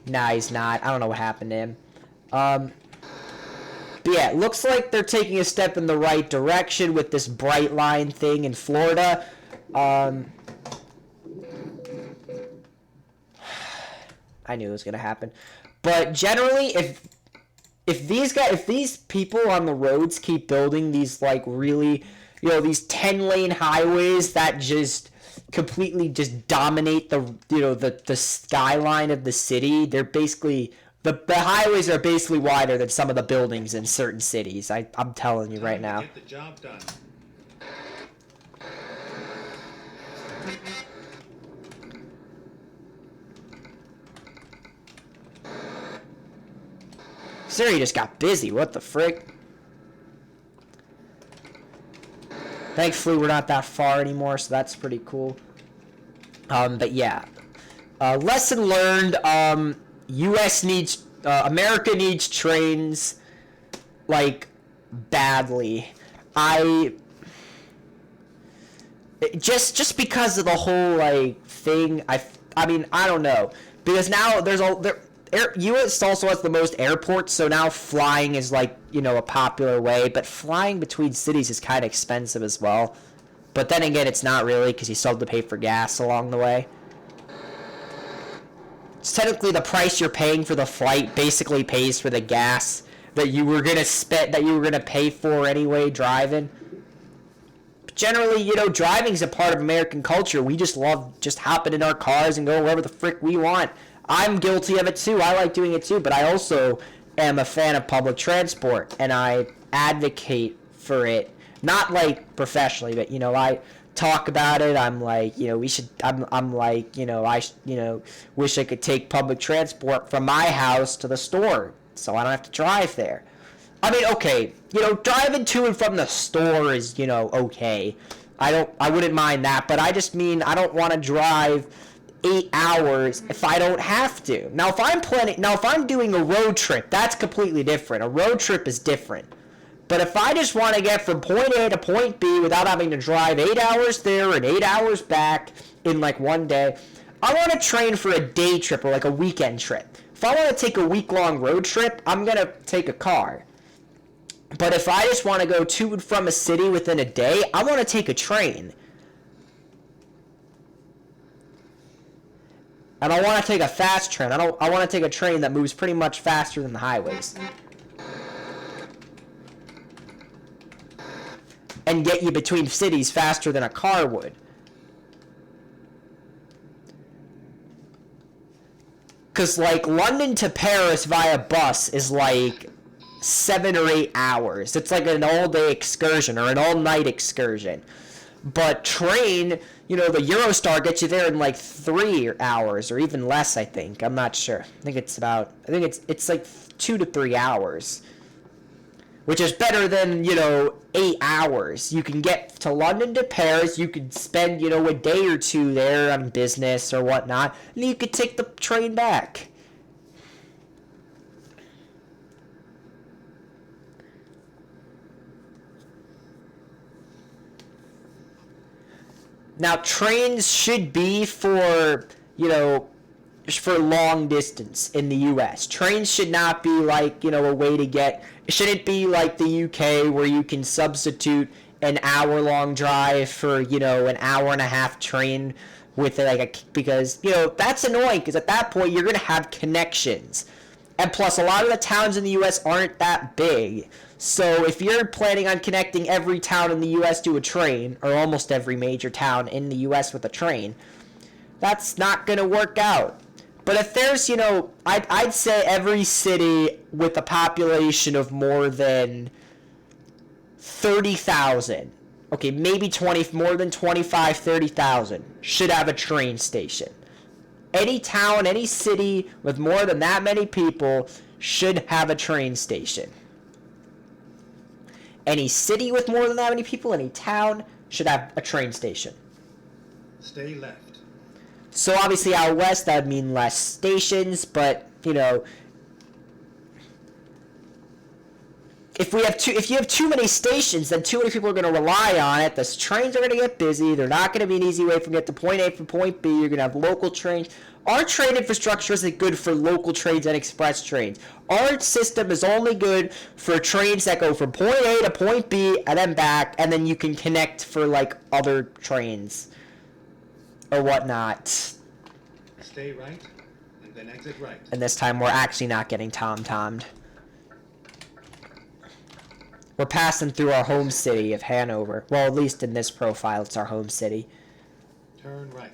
Nah, he's not. I don't know what happened to him. But yeah, it looks like they're taking a step in the right direction with this Brightline thing in Florida. I knew it was gonna happen. But generally, if these people on the roads keep building these like really, you know, these 10-lane highways that just completely just dominate the, you know, the skyline of the city, they're basically the highways are basically wider than some of the buildings in certain cities. I'm telling you right now. Get the job done. Siri just got busy. What the frick? Thankfully, we're not that far anymore, so that's pretty cool. But yeah. Lesson learned. America needs trains, like, badly. Just because of the whole, like, thing, I mean, I don't know. Because now U.S. also has the most airports, so now flying is, like, you know, a popular way. But flying between cities is kind of expensive as well. But then again, it's not really, because you still have to pay for gas along the way. It's technically the price you're paying for the flight basically pays for the gas that you were gonna pay for anyway driving. But generally, you know, driving's a part of American culture. We just love just hopping in our cars and going wherever the frick we want. I'm guilty of it too. I like doing it too, but I also am a fan of public transport, and I advocate for it. Not like professionally, but, you know, I talk about it. I'm like, you know, we should. I'm like, you know, wish I could take public transport from my house to the store, so I don't have to drive there. I mean, okay, you know, driving to and from the store is, you know, okay. I wouldn't mind that, but I just mean I don't want to drive 8 hours if I don't have to. Now, if I'm doing a road trip, that's completely different. A road trip is different. But if I just want to get from point A to point B without having to drive 8 hours there and 8 hours back in like one day, I want to train for a day trip or like a weekend trip. If I want to take a week-long road trip, I'm going to take a car. But if I just want to go to and from a city within a day, I want to take a train. And I want to take a fast train. I want to take a train that moves pretty much faster than the highways. And get you between cities faster than a car would. Because, like, London to Paris via bus is, like, 7 or 8 hours. It's like an all-day excursion or an all-night excursion. But train, you know, the Eurostar gets you there in, like, 3 hours or even less, I think. I'm not sure. I think it's like 2 to 3 hours. Which is better than, you know, 8 hours. You can get to London to Paris. You could spend, you know, a day or two there on business or whatnot. And you could take the train back. Now, trains should be for, you know, for long distance in the U.S. Trains should not be like, a way to get. It shouldn't be like the UK where you can substitute an hour-long drive for, an hour and a half train with because, that's annoying because at that point you're going to have connections. And plus, a lot of the towns in the U.S. aren't that big. So if you're planning on connecting every town in the U.S. to a train, or almost every major town in the U.S. with a train, that's not going to work out. But if there's, I'd say every city with a population of more than 30,000, okay, maybe more than 25, 30,000, should have a train station. Any town, any city with more than that many people should have a train station. Any city with more than that many people, any town, should have a train station. Stay left. So obviously out west, that would mean less stations, but, if you have too many stations, then too many people are going to rely on it. The trains are going to get busy. They're not going to be an easy way from get to point A from point B. You're going to have local trains. Our train infrastructure isn't good for local trains and express trains. Our system is only good for trains that go from point A to point B and then back, and then you can connect for other trains or whatnot. Stay right, and then exit right. And this time we're actually not getting tom-tommed. We're passing through our home city of Hanover. Well, at least in this profile, it's our home city. Turn right.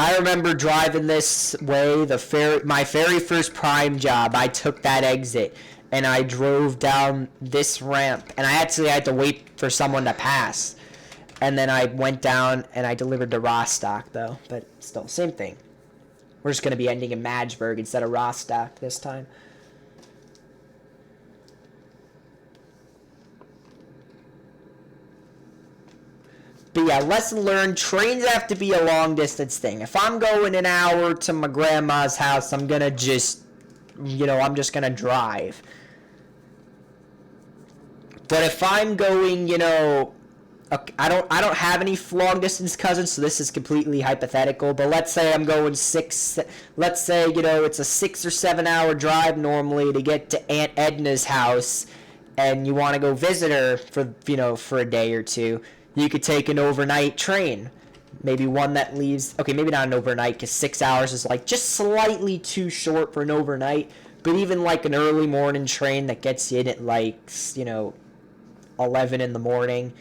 I remember driving this way, my very first Prime job. I took that exit, and I drove down this ramp, and I actually had to wait for someone to pass. And then I went down, and I delivered to Rostock, though. But still, same thing. We're just going to be ending in Magdeburg instead of Rostock this time. But yeah, lesson learned, trains have to be a long distance thing. If I'm going an hour to my grandma's house, I'm going to just, I'm just going to drive. But if I'm going, I don't have any long distance cousins, so this is completely hypothetical. But let's say I'm going it's a 6 or 7 hour drive normally to get to Aunt Edna's house, and you want to go visit her for a day or two. You could take an overnight train, maybe one that leaves, okay, maybe not an overnight because 6 hours is just slightly too short for an overnight, but even an early morning train that gets you in at 11 in the morning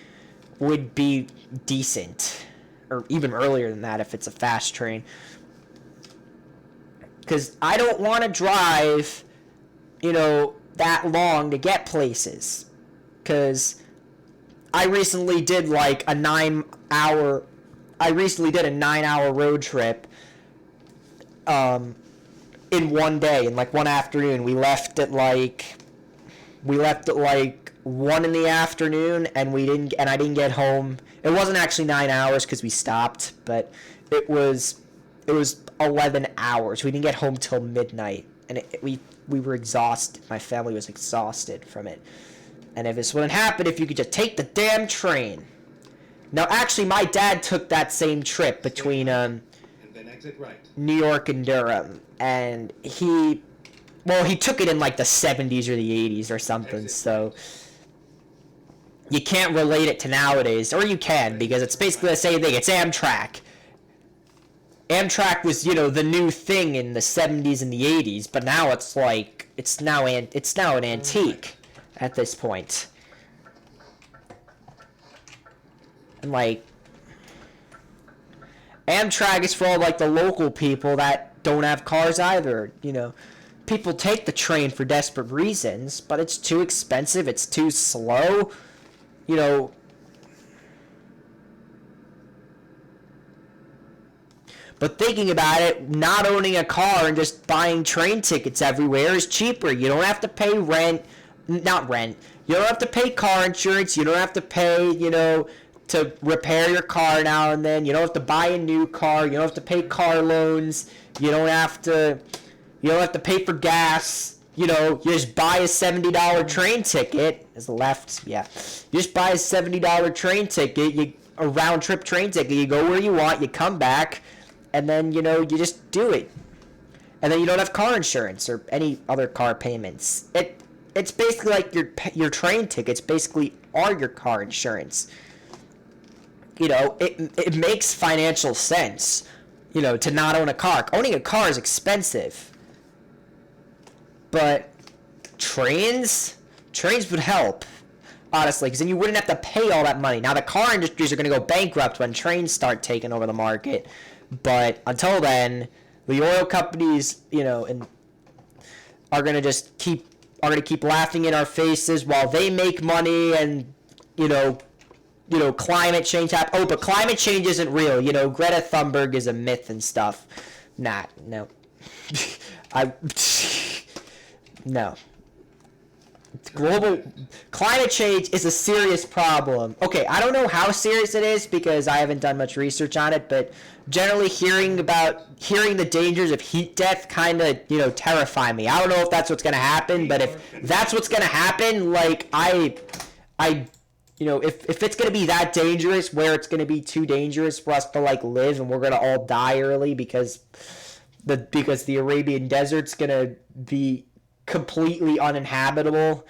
would be decent, or even earlier than that if it's a fast train. Because I don't want to drive, that long to get places, because I recently did a 9 hour road trip in one day, in one afternoon. We left at 1 in the afternoon, and I didn't get home. It wasn't actually 9 hours because we stopped, but it was 11 hours. We didn't get home till midnight, and we were exhausted. My family was exhausted from it. And if this wouldn't happen, if you could just take the damn train. Now, actually, my dad took that same trip between and then exit right. New York and Durham, and he took it in the 70s or the 80s or something. Exit so you can't relate it to nowadays, or you can, because it's basically the same thing. It's Amtrak. Amtrak was, the new thing in the 70s and the 80s, but now it's now an antique at this point. And Amtrak is for all the local people that don't have cars either. People take the train for desperate reasons, but it's too expensive, it's too slow. But thinking about it, not owning a car and just buying train tickets everywhere is cheaper. You don't have to pay rent. Not rent. You don't have to pay car insurance. You don't have to pay, to repair your car now and then. You don't have to buy a new car. You don't have to pay car loans. You don't have to pay for gas. You just buy a $70 train ticket. Is the left? Yeah. You just buy a $70 train ticket. A round trip train ticket. You go where you want. You come back, and then you just do it. And then you don't have car insurance or any other car payments. It's basically like your train tickets basically are your car insurance. It makes financial sense, to not own a car. Owning a car is expensive. But trains would help, honestly, because then you wouldn't have to pay all that money. Now, the car industries are going to go bankrupt when trains start taking over the market. But until then, the oil companies, are going to keep laughing in our faces while they make money and, climate change happen. Oh, but climate change isn't real. Greta Thunberg is a myth and stuff. No. No. Global climate change is a serious problem. Okay, I don't know how serious it is because I haven't done much research on it, but generally hearing the dangers of heat death kind of, terrify me. I don't know if that's what's going to happen, but if that's what's going to happen, like if it's going to be that dangerous where it's going to be too dangerous for us to live and we're going to all die early because the Arabian desert's going to be completely uninhabitable.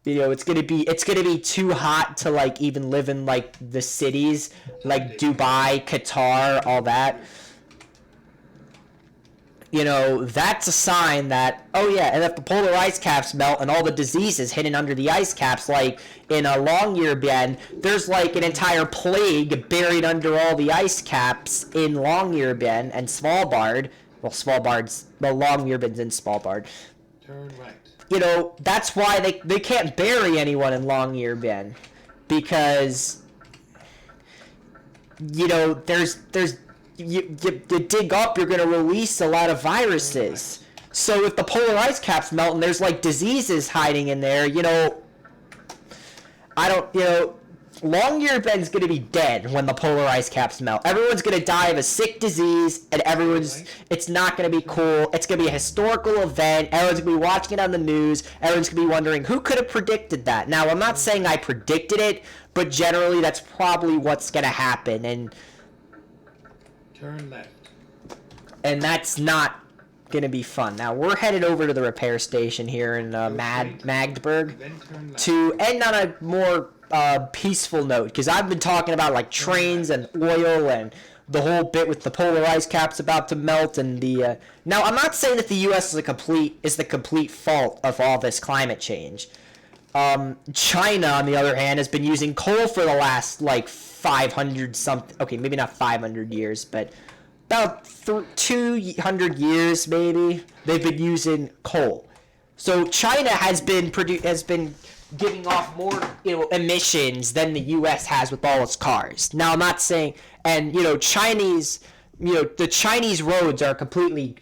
It's gonna be too hot to even live in the cities like Dubai, Qatar, all that. That's a sign that, oh yeah, and if the polar ice caps melt and all the diseases hidden under the ice caps, like in a Longyearbyen, there's an entire plague buried under all the ice caps in Longyearbyen and Svalbard. Well, Longyearbyen's in Svalbard. Turn right. That's why they can't bury anyone in Longyearbyen because there's you dig up, you're going to release a lot of viruses. So if the polar ice caps melt and there's diseases hiding in there, Longyearbyen's going to be dead when the polar ice caps melt. Everyone's going to die of a sick disease, and it's not going to be cool. It's going to be a historical event. Everyone's going to be watching it on the news. Everyone's going to be wondering, who could have predicted that? Now, I'm not saying I predicted it, but generally that's probably what's going to happen. And turn left. And that's not going to be fun. Now, we're headed over to the repair station here in Magdeburg to end on a more peaceful note, because I've been talking about trains and oil and the whole bit with the polar ice caps about to melt and the now I'm not saying that the US is the complete fault of all this climate change. China, on the other hand, has been using coal for the last 500 something, okay, maybe not 500 years, but about 200 years maybe they've been using coal. So China has been giving off more emissions than the US has with all its cars. Now, I'm not saying, and the Chinese roads are completely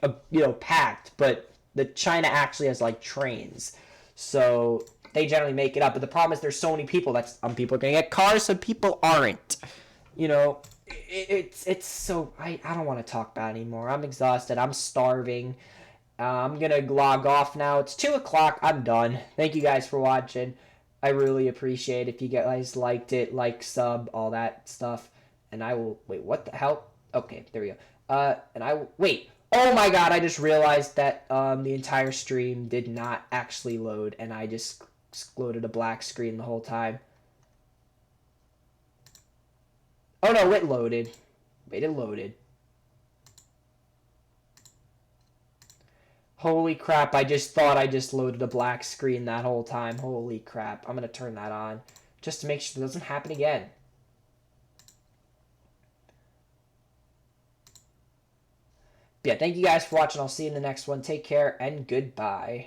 packed, but the China actually has trains, so they generally make it up. But the problem is there's so many people that some people are gonna get cars, some people aren't. It's so I don't want to talk about it anymore. I'm exhausted. I'm starving. I'm gonna log off now. It's 2:00. I'm done. Thank you guys for watching. I really appreciate it if you guys liked it, sub, all that stuff. And I will wait. What the hell? Okay, there we go. And I will wait. Oh my God! I just realized that the entire stream did not actually load, and I just loaded a black screen the whole time. Oh no! It loaded. Wait, it loaded. Holy crap, I just thought I just loaded a black screen that whole time. Holy crap. I'm going to turn that on just to make sure it doesn't happen again. But yeah, thank you guys for watching. I'll see you in the next one. Take care and goodbye.